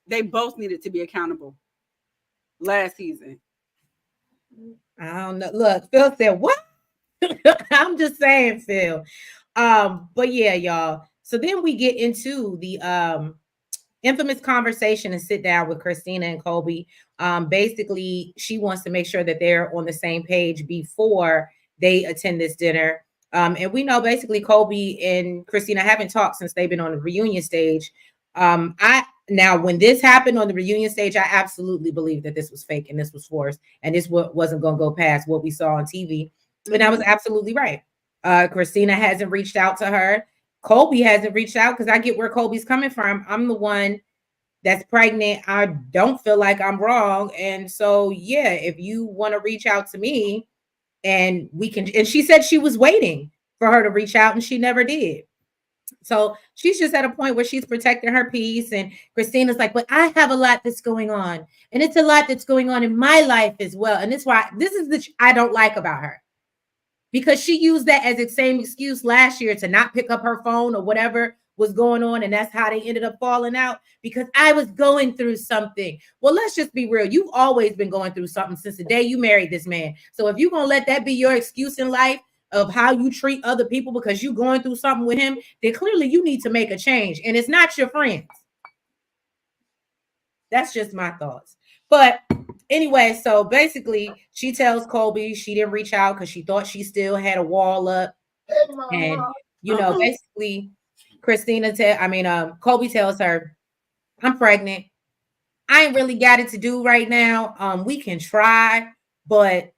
B: They both needed to be accountable last season.
A: I don't know. Look, Phil said what? I'm just saying, Phil. But yeah, y'all. So then we get into the infamous conversation and sit down with Christina and Colby. Basically, she wants to make sure that they're on the same page before they attend this dinner. And we know basically Colby and Christina haven't talked since they've been on the reunion stage. Now, when this happened on the reunion stage, I absolutely believe that this was fake and this was forced and this wasn't going to go past what we saw on TV. And I was absolutely right. Christina hasn't reached out to her. Colby hasn't reached out because I get where Colby's coming from. I'm the one that's pregnant. I don't feel like I'm wrong. And so, yeah, if you want to reach out to me and we can, and she said she was waiting for her to reach out and she never did. So she's just at a point where she's protecting her peace. And Christina's like, but I have a lot that's going on. And it's a lot that's going on in my life as well. And this is the I don't like about her. Because she used that as the same excuse last year to not pick up her phone or whatever was going on. And that's how they ended up falling out because I was going through something. Well, let's just be real. You've always been going through something since the day you married this man. So if you're going to let that be your excuse in life of how you treat other people because you're going through something with him, then clearly you need to make a change. And it's not your friends. That's just my thoughts. But anyway, so basically she tells Colby she didn't reach out because she thought she still had a wall up. And, basically Colby tells her, I'm pregnant. I ain't really got it to do right now. We can try, but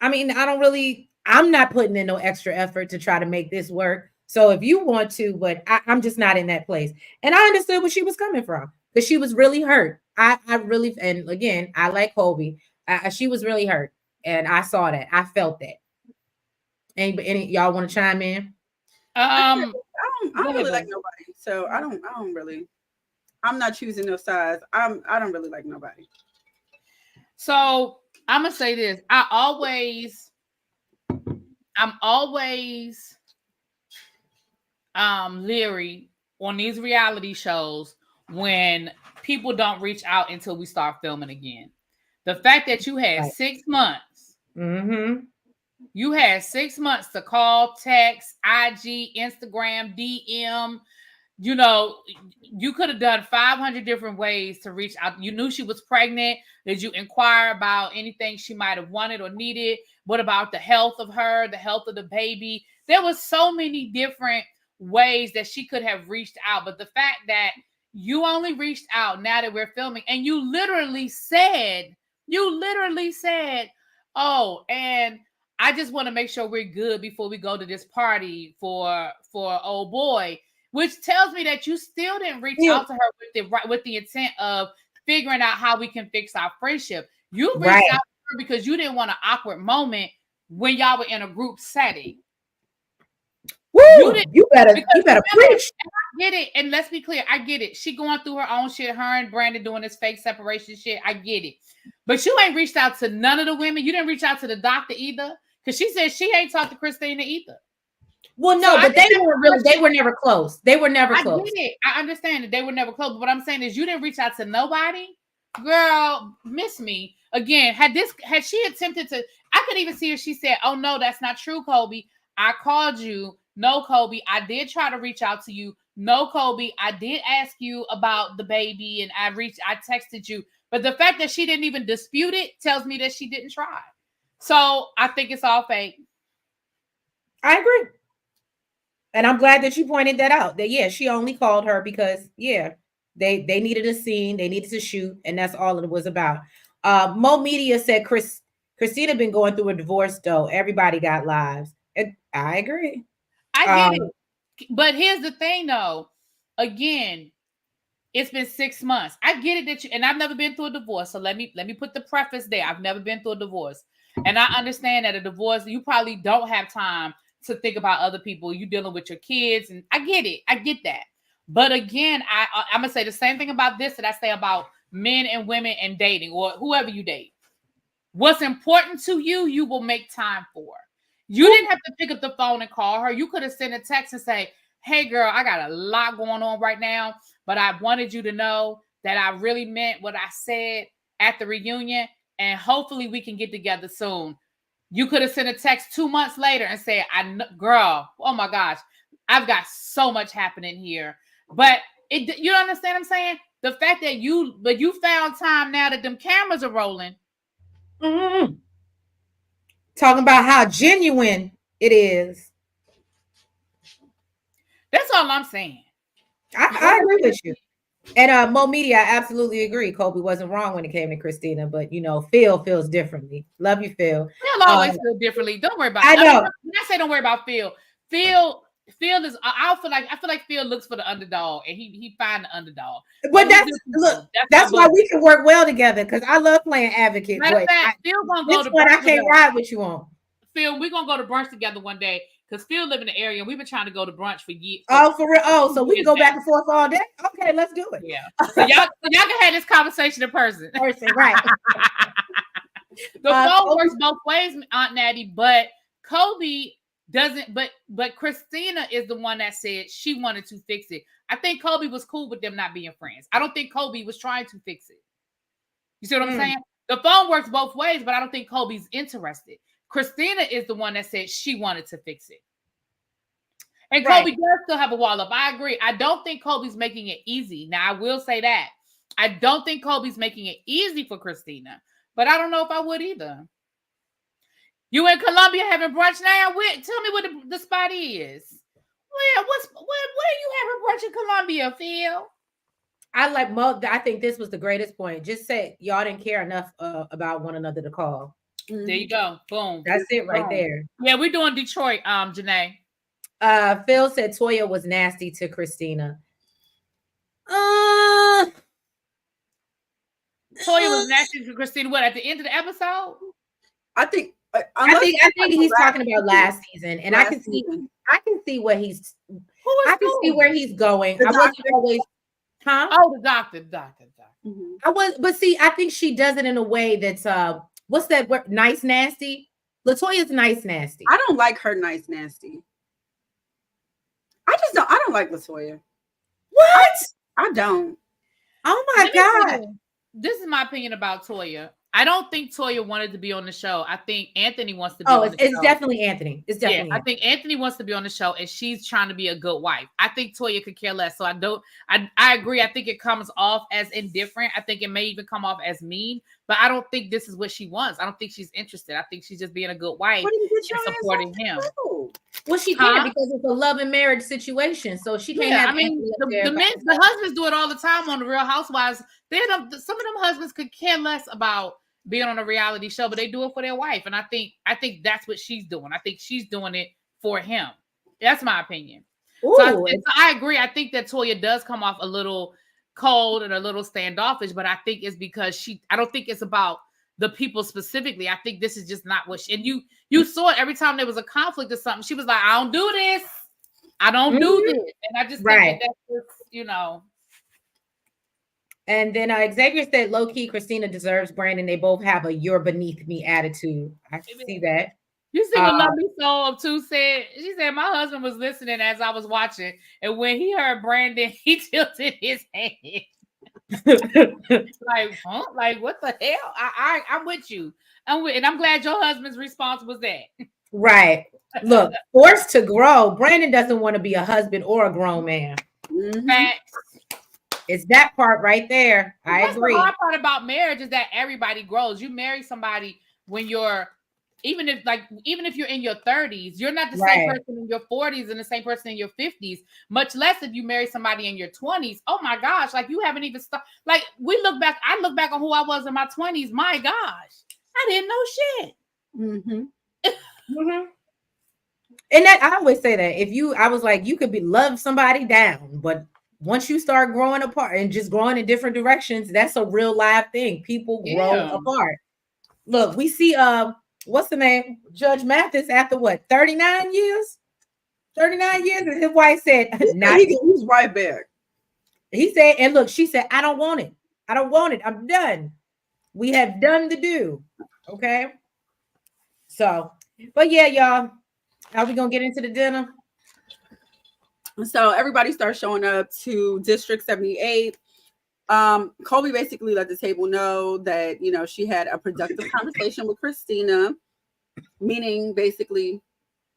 A: I'm not putting in no extra effort to try to make this work. So if you want to, but I'm just not in that place. And I understood where she was coming from because she was really hurt. I really, and again, I like Colby. She was really hurt. And I saw that. I felt that. Any y'all want to chime in?
B: I don't really like nobody. So I don't really, I'm not choosing no sides. I don't really like nobody.
C: So I'm going to say this. I'm always leery on these reality shows when people don't reach out until we start filming again. The fact that you had 6 months, you had 6 months to call, text, IG, Instagram, DM. You could have done 500 different ways to reach out. You knew she was pregnant. Did you inquire about anything she might have wanted or needed? What about the health of her, the health of the baby? There was so many different ways that she could have reached out. But the fact that you only reached out now that we're filming and you literally said, oh, and I just want to make sure we're good before we go to this party for old boy, which tells me that you still didn't reach out to her with the intent of figuring out how we can fix our friendship. You reached out to her because you didn't want an awkward moment when y'all were in a group setting.
A: You better preach.
C: I get it, and let's be clear, I get it. She going through her own shit. Her and Brandon doing this fake separation shit. I get it, but you ain't reached out to none of the women. You didn't reach out to the doctor either, because she said she ain't talked to Christina either.
A: Well, no, so but they were never close. They were never close.
C: I get it. I understand that they were never close. But what I'm saying is, you didn't reach out to nobody. Girl, miss me again. Had she attempted to, I could even see her. She said, "Oh no, that's not true, Kobe. I called you. No, Kobe, I did try to reach out to you. No, Kobe, I did ask you about the baby, and I texted you. But the fact that she didn't even dispute it tells me that she didn't try. So I think it's all fake.
A: I agree. And I'm glad that you pointed that out. That she only called her because they needed a scene, they needed to shoot, and that's all it was about. Mo Media said Christina been going through a divorce though. Everybody got lives. And I agree.
C: I get it. But here's the thing though. Again, it's been 6 months. I get it and I've never been through a divorce. So let me put the preface there. I've never been through a divorce. And I understand that a divorce, you probably don't have time to think about other people. You're dealing with your kids, and I get it. I get that. But again, I'm gonna say the same thing about this that I say about men and women and dating, or whoever you date. What's important to you, you will make time for. You didn't have to pick up the phone and call her. You could have sent a text and say, "Hey girl, I got a lot going on right now, but I wanted you to know that I really meant what I said at the reunion, and hopefully we can get together soon." You could have sent a text 2 months later and said, "Girl, oh my gosh, I've got so much happening here." But you understand what I'm saying? The fact that you found time now that them cameras are rolling.
A: Mm-hmm. Talking about how genuine it is.
C: That's all I'm saying.
A: I agree with you. And Mo Media, I absolutely agree. Kobe wasn't wrong when it came to Christina, but Phil feels differently. Love you, Phil.
C: Phil always feel differently. Don't worry about it.
A: I know.
C: When I say don't worry about Phil, Phil is. I feel like Phil looks for the underdog, and he find the underdog.
A: But that's why we can work well together, because I love playing advocate.
C: Matter of fact, Phil gonna go to
A: brunch. I can't ride with you on.
C: Phil, we're gonna go to brunch together one day, because Phil live in the area and we've been trying to go to brunch for years.
A: Oh, for real? Oh, so we can go back and forth all day? Okay, let's do it.
C: Yeah. So y'all can have this conversation in person.
A: Right.
C: The phone works both ways, Aunt Natty, but Kobe doesn't, but Christina is the one that said she wanted to fix it. I think Kobe was cool with them not being friends. I don't think Kobe was trying to fix it. You see what I'm saying? The phone works both ways, but I don't think Kobe's interested. Christina is the one that said she wanted to fix it. And Kobe does still have a wall up. I agree. I don't think Kobe's making it easy. Now, I will say that. I don't think Kobe's making it easy for Christina, but I don't know if I would either. You in Columbia having brunch now? Tell me what the spot is. Where you having brunch in Columbia, Phil?
A: I think this was the greatest point. Just say y'all didn't care enough about one another to call.
C: There you go. Boom.
A: That's it right there.
C: Yeah, we're doing Detroit, Janae.
A: Phil said Toya was nasty to Christina.
C: Toya was nasty to Christina. What, at the end of the episode?
B: I think
A: he's talking about last season, and I can see what he's. I can see where he's going. I wasn't always, huh?
C: Oh, the doctor.
A: Mm-hmm. But see, I think she does it in a way that's what's that word? Nice nasty. LaToya's nice nasty.
B: I don't like her nice nasty. I don't like LaToya.
A: What?
B: I don't.
A: Oh my God.
C: This is my opinion about Toya. I don't think Toya wanted to be on the show. I think Anthony wants to be on the show. Oh,
A: it's definitely Anthony. It's definitely Anthony.
C: I think Anthony wants to be on the show, and she's trying to be a good wife. I think Toya could care less. So I agree. I think it comes off as indifferent. I think it may even come off as mean, but I don't think this is what she wants. I don't think she's interested. I think she's just being a good wife and supporting him.
A: Well, she can't because it's a love and marriage situation. So she can't have.
C: I mean, the husbands do it all the time on the Real Housewives. Some of them husbands could care less about being on a reality show, but they do it for their wife. And I think that's what she's doing. I think she's doing it for him. That's my opinion. So I agree. I think that Toya does come off a little cold and a little standoffish, but I think it's because I don't think it's about the people specifically. I think this is just not what and you saw it every time there was a conflict or something. She was like, I don't do this. I don't do this. And I just think that that's just, you know.
A: And then Xavier said, low key, Christina deserves Brandon. They both have a you're beneath me attitude. I see that.
C: You see what Lovely Soul too said? She said, my husband was listening as I was watching. And when he heard Brandon, he tilted his head. Like, huh? Like, what the hell? I'm with you. And I'm glad your husband's response was that.
A: Right. Look, forced to grow. Brandon doesn't want to be a husband or a grown man.
C: Facts.
A: It's that part right there. I agree.
C: The hard part about marriage is that everybody grows. You marry somebody when you're, even if you're in your 30s, you're not the same person in your 40s and the same person in your 50s, much less if you marry somebody in your 20s. Oh my gosh, like you haven't even started. Like I look back on who I was in my 20s. My gosh, I didn't know shit.
A: And that I always say that I was like, you could love somebody down, but once you start growing apart and just growing in different directions, that's a real live thing. People grow apart. Look, we see what's the name? Judge Mathis after what, 39 years? 39 years, and his wife said,
B: he's right back.
A: He said, and look, she said, I don't want it. I don't want it. I'm done. We have done the do. Okay. So, but yeah, y'all. Are we gonna get into the dinner?
B: So everybody starts showing up to District 78. Colby basically let the table know that, you know, she had a productive conversation with Christina, meaning basically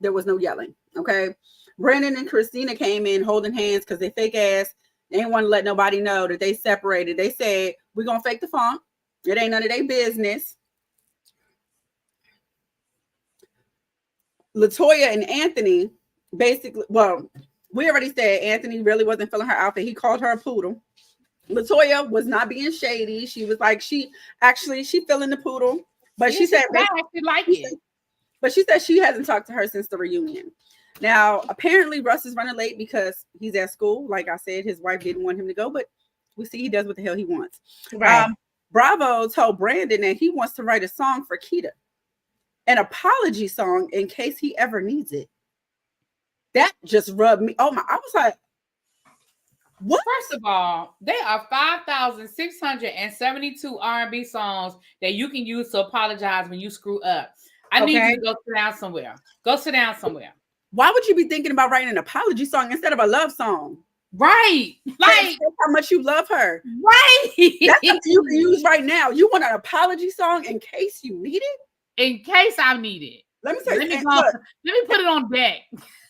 B: there was no yelling. Okay. Brandon and Christina came in holding hands because they fake ass. They didn't want to let nobody know that they separated. They said, we're going to fake the funk. It ain't none of their business. LaToya and Anthony basically, well, we already said Anthony really wasn't feeling her outfit. He called her a poodle. LaToya was not being shady. She was like, she feeling the poodle, but she said, but she said she hasn't talked to her since the reunion. Now, apparently Russ is running late because he's at school. Like I said, his wife didn't want him to go, but we see he does what the hell he wants.
A: Right.
B: Bravo told Brandon that he wants to write a song for Keita, an apology song in case he ever needs it. That just rubbed me. Oh my! I was like, what?
C: First of all, there are 5,672 R&B songs that you can use to apologize when you screw up. I need you to go sit down somewhere. Go sit down somewhere.
B: Why would you be thinking about writing an apology song instead of a love song?
C: Right. Like
B: how much you love her.
C: Right.
B: That's something you can use right now. You want an apology song in case you need it?
C: In case I need it.
B: Let me put
C: it on deck.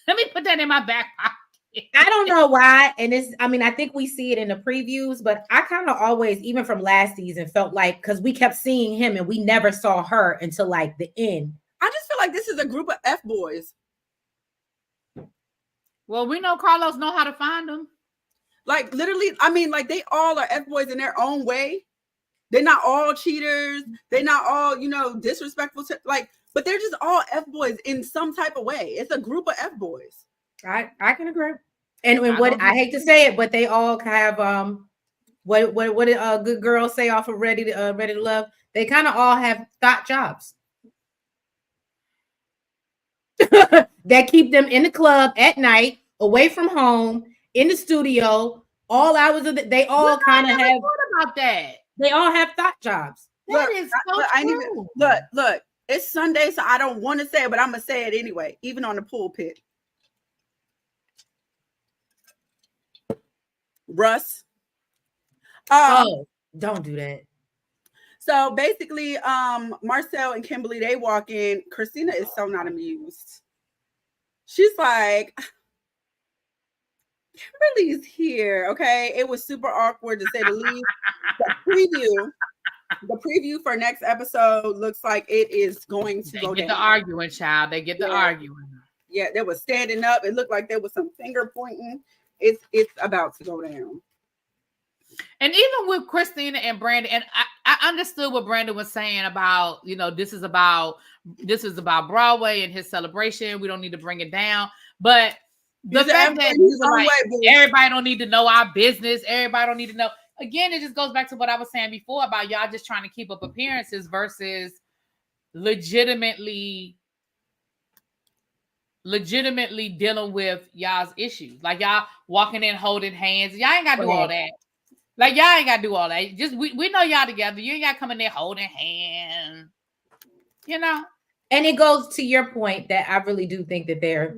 C: Let me put that in my back pocket.
A: I don't know why. And I think we see it in the previews, but I kind of always, even from last season, felt like, because we kept seeing him and we never saw her until like the end.
B: I just feel like this is a group of F-boys.
C: Well, we know Carlos know how to find them.
B: Like literally, I mean, like they all are F-boys in their own way. They're not all cheaters. They're not all, disrespectful to but they're just all F-boys in some type of way. It's a group of F-boys.
A: I can agree. And what I hate to say it, but they all have what did good girls say off of Ready to Love? They kind of all have thought jobs that keep them in the club at night, away from home, in the studio, all hours of the. They all kind of have.
C: Thought about that.
A: They all have thought jobs.
C: That is so true.
B: Look. It's Sunday, so I don't want to say it, but I'm gonna say it anyway, even on the pulpit. Russ.
A: Don't do that.
B: So basically, Marcel and Kimberly, they walk in. Christina is so not amused. She's like, Kimberly's here. Okay. It was super awkward to say the least. The preview for next episode looks like it is going to go down.
C: They get the arguing, child. They get the arguing.
B: Yeah, they were standing up. It looked like there was some finger pointing. It's about to go down.
C: And even with Christina and Brandon, and I understood what Brandon was saying about, this is about Broadway and his celebration. We don't need to bring it down. But the fact that everybody don't need to know our business, everybody don't need to know. Again, it just goes back to what I was saying before about y'all just trying to keep up appearances versus legitimately legitimately dealing with y'all's issues. Like y'all walking in holding hands. Y'all ain't gotta do all that. Like y'all ain't gotta do all that. Just we know y'all together. You ain't gotta come in there holding hands. You know?
A: And it goes to your point that I really do think that they're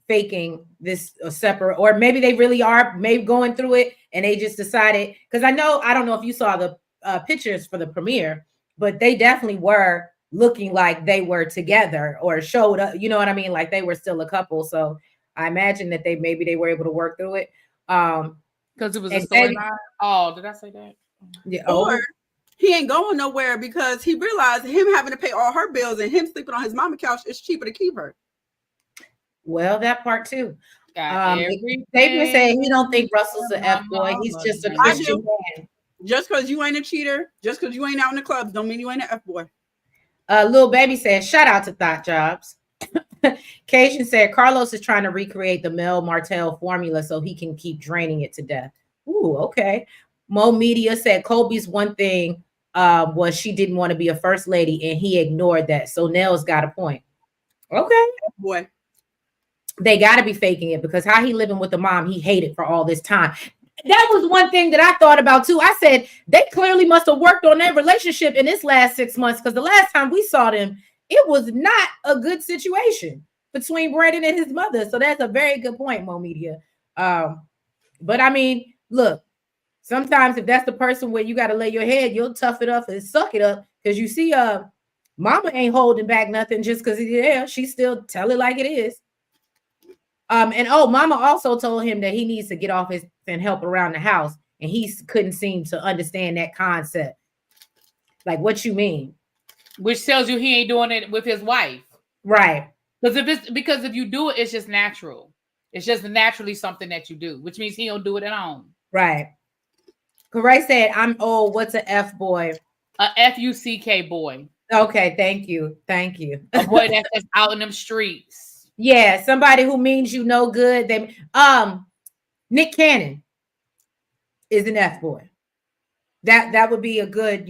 A: faking this separate, or maybe they really are maybe going through it and they just decided, because I don't know if you saw the pictures for the premiere, but they definitely were looking like they were together or showed up, you know what I mean, like they were still a couple. So I imagine that they were able to work through it
C: because it was a storyline. Oh, did I say that?
A: Yeah.
B: Or he ain't going nowhere because he realized him having to pay all her bills and him sleeping on his mama couch is cheaper to keep her.
A: Well, that part too.
C: David
A: said he don't think Russell's an F boy. He's just a Christian man.
B: Just because you ain't a cheater, just because you ain't out in the clubs, don't mean you ain't an F boy.
A: Lil Baby said, shout out to Thought Jobs. Cajun said, Carlos is trying to recreate the Mel Martell formula so he can keep draining it to death. Ooh, okay. Mo Media said, Kobe's one thing was she didn't want to be a first lady, and he ignored that. So Nell's got a point. Okay.
B: Boy.
A: They got to be faking it because how he living with the mom he hated for all this time. That was one thing that I thought about too. I said they clearly must have worked on their relationship in this last 6 months, because the last time we saw them, it was not a good situation between Brandon and his mother. So that's a very good point, Mo Media. But I mean, look, sometimes if that's the person where you got to lay your head, you'll tough it up and suck it up, because you see, mama ain't holding back nothing just because she still tell it like it is. And mama also told him that he needs to get off his and help around the house, and he couldn't seem to understand that concept. Like, what you mean?
C: Which tells you he ain't doing it with his wife,
A: right?
C: Because if you do it, it's just natural. It's just naturally something that you do, which means he don't do it at home,
A: right? Correct. Said, I'm old. What's a F boy?
C: A FUCK boy.
A: Okay, thank you.
C: A boy that's just out in them streets.
A: Yeah, somebody who means you no good. They Nick Cannon is an F boy. That would be a good,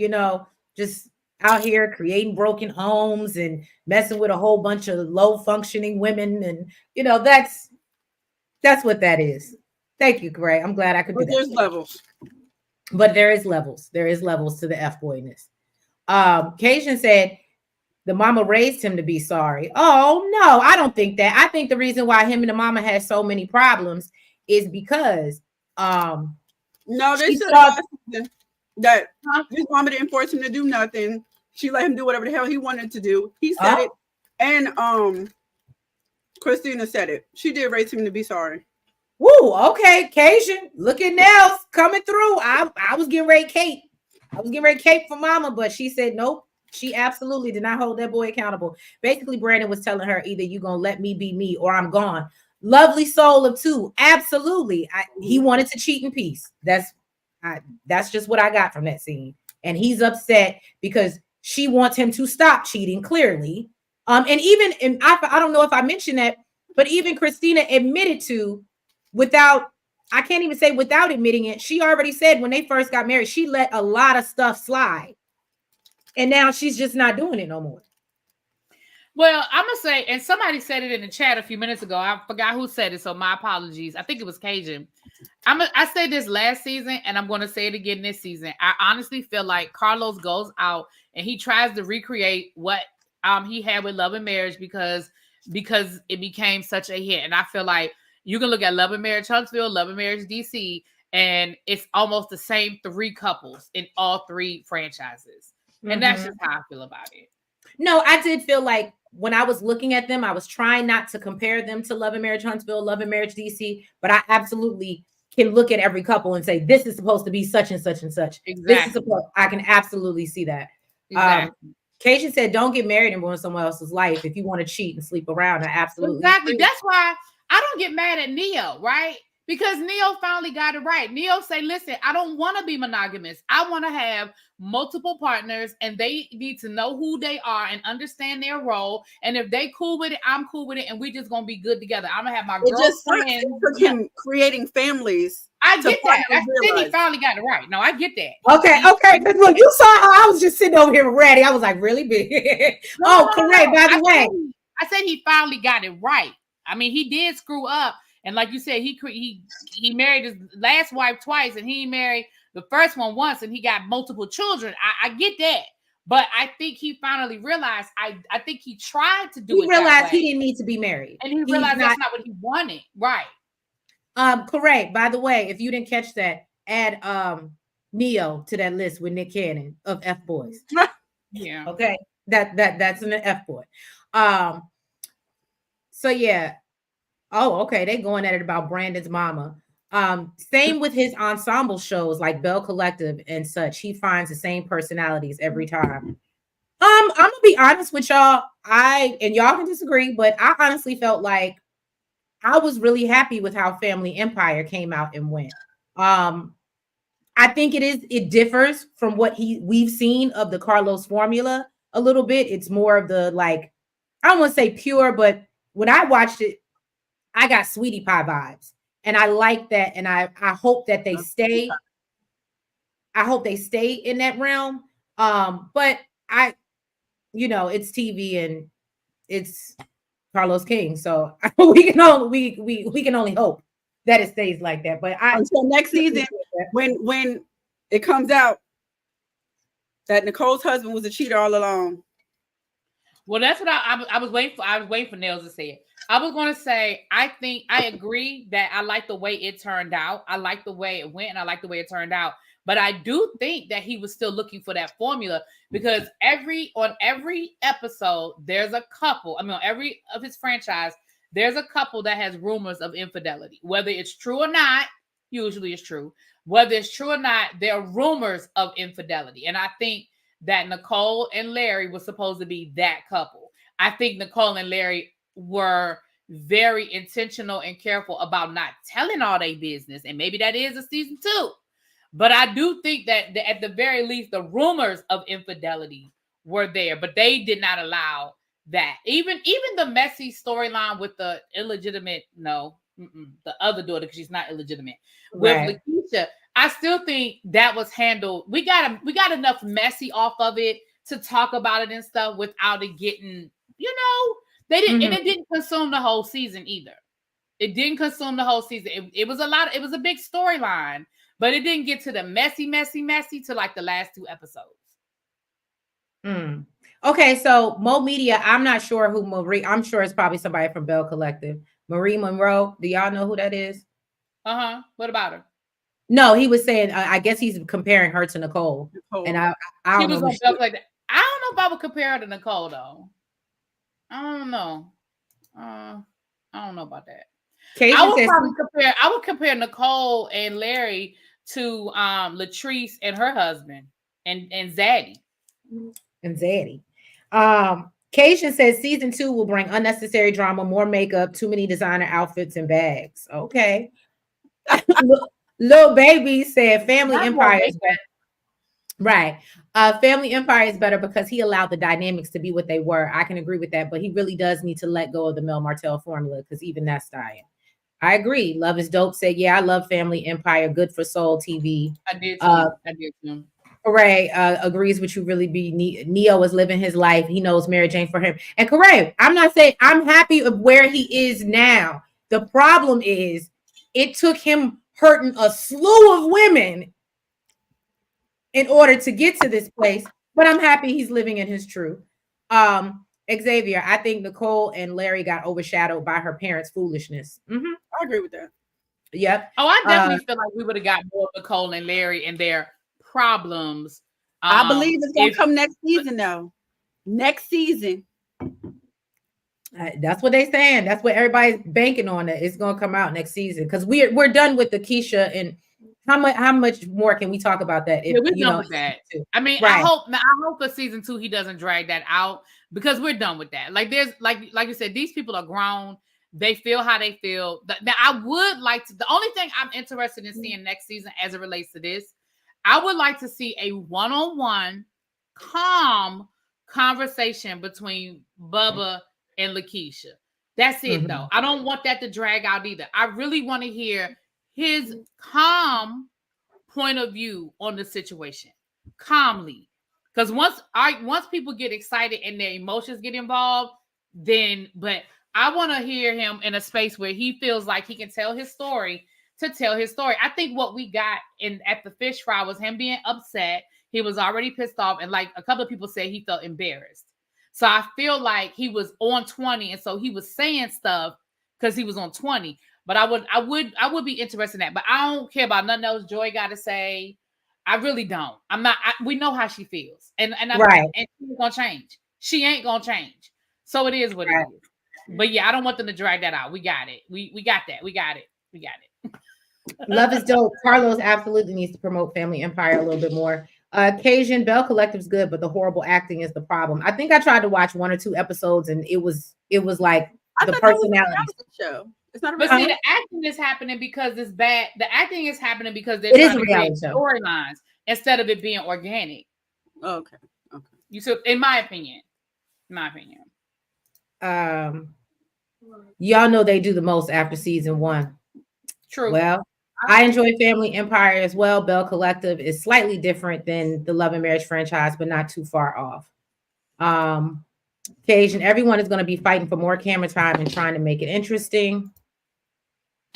A: just out here creating broken homes and messing with a whole bunch of low functioning women, and that's what that is. Thank you, Gray. I'm glad I could do that.
B: There's levels.
A: But there is levels. There is levels to the F boyness. Cajun said the mama raised him to be sorry. Oh, no, I don't think that. I think the reason why him and the mama had so many problems is because
B: no, they said that his mama didn't force him to do nothing. She let him do whatever the hell he wanted to do. He said it, and Christina said it. She did raise him to be sorry.
A: Woo, okay, Cajun, look at Nels coming through. I was getting ready cape. I was getting ready cape for mama, but she said nope. She absolutely did not hold that boy accountable. Basically, Brandon was telling her, either you gonna let me be me or I'm gone. Lovely soul of two. Absolutely. He wanted to cheat in peace. That's just what I got from that scene. And he's upset because she wants him to stop cheating, clearly. And I don't know if I mentioned that, but even Christina admitted to, I can't even say without admitting it, she already said when they first got married, she let a lot of stuff slide. And now she's just not doing it no more.
C: Well, I'm going to say, and somebody said it in the chat a few minutes ago. I forgot who said it, so my apologies. I think it was Cajun. I said this last season, and I'm going to say it again this season. I honestly feel like Carlos goes out and he tries to recreate what he had with Love and Marriage because it became such a hit. And I feel like you can look at Love and Marriage Huntsville, Love and Marriage DC, and it's almost the same three couples in all three franchises. And that's just how I feel about it.
A: No, I did feel like when I was looking at them, I was trying not to compare them to Love and Marriage Huntsville, Love and Marriage DC, but I absolutely can look at every couple and say, this is supposed to be such and such and such.
C: Exactly.
A: I can absolutely see that.
C: Exactly.
A: Cajun said, don't get married and ruin someone else's life if you want to cheat and sleep around. I absolutely
C: Exactly.
A: agree.
C: That's why I don't get mad at Neo, right? Because Neo finally got it right. Neo say, listen, I don't want to be monogamous. I want to have multiple partners, and they need to know who they are and understand their role. And if they cool with it, I'm cool with it, and we just going to be good together. I'm going to have my girlfriend.
B: Took him creating families.
C: I get that. I think he finally got it right. No, I get that.
A: Okay. Because look, you saw how I was just sitting over here ready. I was like, really big. Correct. By the way,
C: I said he finally got it right. I mean, he did screw up, and like you said, he married his last wife twice, and he married the first one once, and he got multiple children. I get that, but I think he finally realized. I think he tried to do it.
A: He realized he didn't need to be married,
C: and he realized that's not what he wanted. Right.
A: Correct. By the way, if you didn't catch that, add Neo to that list with Nick Cannon of F boys.
C: Yeah.
A: Okay. That's an F boy. So yeah. Oh, okay. They going at it about Brandon's mama. Same with his ensemble shows like Bell Collective and such. He finds the same personalities every time. I'm gonna be honest with y'all. And y'all can disagree, but I honestly felt like I was really happy with how Family Empire came out and went. I think it differs from what we've seen of the Carlos formula a little bit. It's more of the, like, I don't want to say pure, but when I watched it, I got Sweetie Pie vibes. And I like that. And I hope that they stay. I hope they stay in that realm. But it's TV and it's Carlos King. So we can only hope that it stays like that. But
B: until next season, when it comes out that Nicole's husband was a cheater all along.
C: Well, that's what I was waiting for. I was waiting for Nails to say it. I was going to say, I think I agree that I like the way it turned out. I like the way it went, and I like the way it turned out. But I do think that he was still looking for that formula, because on every episode, there's a couple. I mean, on every of his franchise, there's a couple that has rumors of infidelity. Whether it's true or not, usually it's true. Whether it's true or not, there are rumors of infidelity. And I think that Nicole and Larry was supposed to be that couple. I think Nicole and Larry were very intentional and careful about not telling all their business. And maybe that is a season 2. But I do think that at the very least, the rumors of infidelity were there, but they did not allow that. Even the messy storyline with the illegitimate, the other daughter, because she's not illegitimate, with Lakeisha, I still think that was handled. We got enough messy off of it to talk about it and stuff without it getting, they didn't, and it didn't consume the whole season either. It didn't consume the whole season. It was a big storyline, but it didn't get to the messy to like the last 2 episodes.
A: Okay, so Mo Media, I'm not sure who Marie. I'm sure it's probably somebody from Bell Collective. Marie Monroe. Do y'all know who that is?
C: What about her?
A: No, he was saying. I guess he's comparing her to Nicole. And I don't know.
C: I don't know if I would compare her to Nicole though. I don't know. I don't know about that. I would compare Nicole and Larry to Latrice and her husband and Zaddy.
A: And Zaddy. Cation says season 2 will bring unnecessary drama, more makeup, too many designer outfits and bags. Okay. Little Baby said Family Empire is better. Right. Family Empire is better because he allowed the dynamics to be what they were. I can agree with that, but he really does need to let go of the Mel Martell formula, because even that's dying. I agree. Love is Dope said, yeah, I love Family Empire. Good for Soul TV.
C: I did too.
A: Correct. Agrees with you. Really be Neo is living his life. He knows Mary Jane for him. And correct. I'm not saying I'm happy of where he is now. The problem is it took him hurting a slew of women in order to get to this place. But I'm happy he's living in his truth. Xavier, I think Nicole and Larry got overshadowed by her parents' foolishness.
B: I agree with that.
A: Yep.
C: Oh, I definitely feel like we would have got more Nicole and Larry and their problems.
B: I believe it's gonna come next season, though. Next season.
A: That's what they're saying. That's what everybody's banking on. That it's gonna come out next season, because we're done with the Keisha. And how much more can we talk about that?
C: We're done with that. I mean, right. I hope for season 2 he doesn't drag that out, because we're done with that. Like there's like you said, these people are grown. They feel how they feel. Now, I would like to. The only thing I'm interested in seeing next season, as it relates to this, I would like to see a one-on-one, calm conversation between Bubba and Lakeisha. That's it, though. I don't want that to drag out either. I really want to hear his calm point of view on the situation, calmly. Because once people get excited and their emotions get involved, then. But I want to hear him in a space where he feels like he can tell his story to tell his story. I think what we got in at the fish fry was him being upset. He was already pissed off, and like a couple of people said, he felt embarrassed. So I feel like he was on 20, and so he was saying stuff because he was on 20. But I would be interested in that. But I don't care about nothing else Joy got to say. I really don't. I'm not. We know how she feels, and
A: Right.
C: and she ain't gonna change. She ain't gonna change. So it is what it is. But yeah, I don't want them to drag that out. We got it. We got that. We got it. We got it.
A: Love is dope. Carlos absolutely needs to promote Family Empire a little bit more. Cajun Bell Collective's good, but the horrible acting is the problem. I think I tried to watch 1 or 2 episodes, and it was like the personality
B: show. It's not a
C: but see, the acting is happening because it's bad. The acting is happening because they're
A: trying
C: to create storylines instead of it being organic.
B: Okay.
C: You so, in my opinion.
A: Y'all know they do the most after season 1.
C: True.
A: Well, I enjoy Family Empire as well. Bell Collective is slightly different than the Love and Marriage franchise, but not too far off. Cajun, everyone is going to be fighting for more camera time and trying to make it interesting.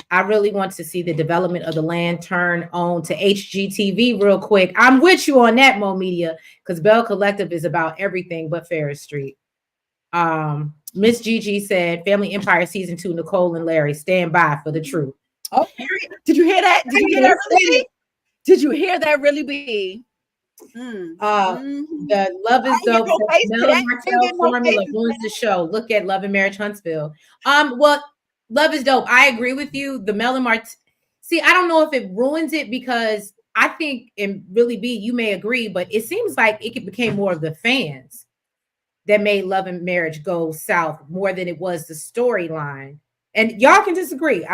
A: I really want to see the development of the land turn on to HGTV real quick. I'm with you on that, Mo Media, because Bell Collective is about everything but Ferris Street. Miss Gigi said, Family Empire season 2, Nicole and Larry, stand by for the truth.
B: Oh, did you hear that? Did you hear that really be? Did you hear that really be?
A: The Love is Dope. Mel Martell formula ruins the show. Look at Love and Marriage Huntsville. Well, Love is Dope. I agree with you. The Mel and Martell. See, I don't know if it ruins it because I think, and really B, you may agree, but it seems like it became more of the fans that made Love and Marriage go south more than it was the storyline. And y'all can disagree.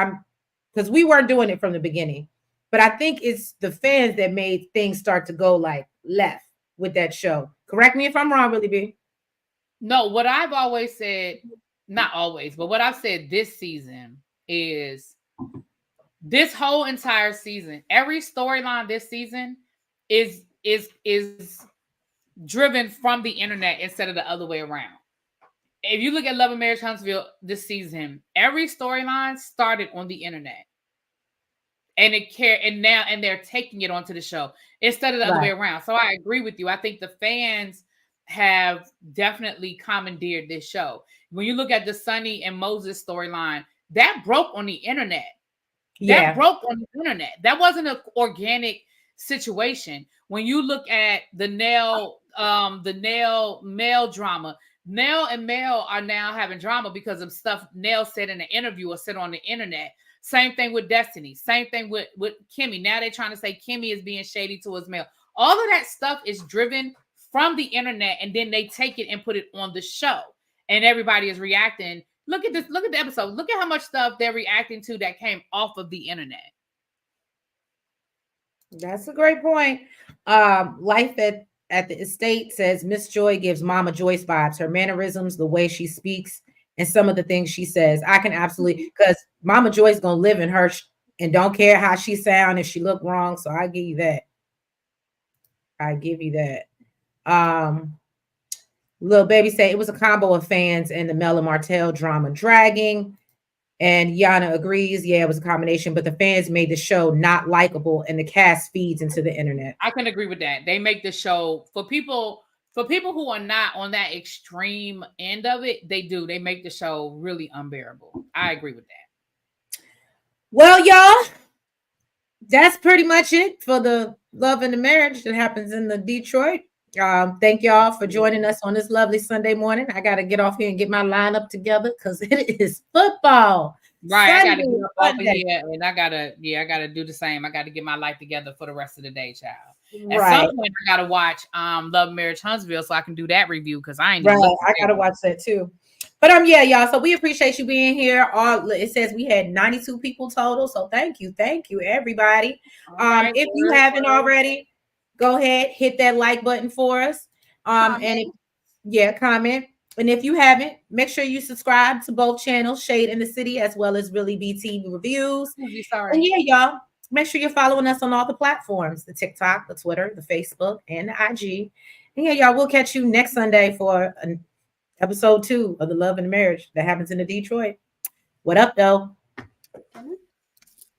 A: Because we weren't doing it from the beginning. But I think it's the fans that made things start to go like left with that show. Correct me if I'm wrong, really, B.
C: No, what I've always said, not always, but what I've said this season is this whole entire season, every storyline this season is driven from the internet instead of the other way around. If you look at Love and Marriage Huntsville this season, every storyline started on the internet. And they're taking it onto the show instead of the other way around. So I agree with you. I think the fans have definitely commandeered this show. When you look at the Sonny and Moses storyline, that broke on the internet. That broke on the internet. That wasn't an organic situation. When you look at the Nell Mel drama, Nell and Mel are now having drama because of stuff Nell said in an interview or said on the internet. Same thing with Destiny. Same thing with Kimmy. Now they're trying to say Kimmy is being shady towards Mel. All of that stuff is driven from the internet, and then they take it and put it on the show. And everybody is reacting. Look at this. Look at the episode. Look at how much stuff they're reacting to that came off of the internet.
A: That's a great point. Life at the estate says Miss Joy gives Mama Joyce vibes. Her mannerisms, the way she speaks, and some of the things she says. I can absolutely, because Mama Joy's gonna live in her and don't care how she sound if she look wrong. So I give you that. Little baby say it was a combo of fans and the Mel and Martell drama dragging. And Yana agrees. Yeah, it was a combination, but the fans made the show not likable, and the cast feeds into the internet.
C: I can agree with that. They make the show for people who are not on that extreme end of it. They make the show really unbearable. I agree with that.
A: Well, y'all, that's pretty much it for the Love and the Marriage that happens in the Detroit. Thank y'all for joining us on this lovely Sunday morning. I got to get off here and get my lineup together because it is football.
C: Right, Sunday, I got to get up over here and I gotta do the same. I got to get my life together for the rest of the day, child. At some point, I got to watch Love, Marriage, Huntsville so I can do that review because I ain't.
A: Right, I got to watch that too. But yeah, y'all. So we appreciate you being here. It says we had 92 people total. So thank you, everybody. Right, if you haven't already, go ahead, hit that like button for us. Comment. Comment. And if you haven't, make sure you subscribe to both channels, Shadeinthecity as well as Really BT Reviews. And yeah, y'all, make sure you're following us on all the platforms: the TikTok, the Twitter, the Facebook, and the IG. And yeah, y'all, we'll catch you next Sunday for episode 2 of the Love and Marriage that happens in the Detroit. What up, though?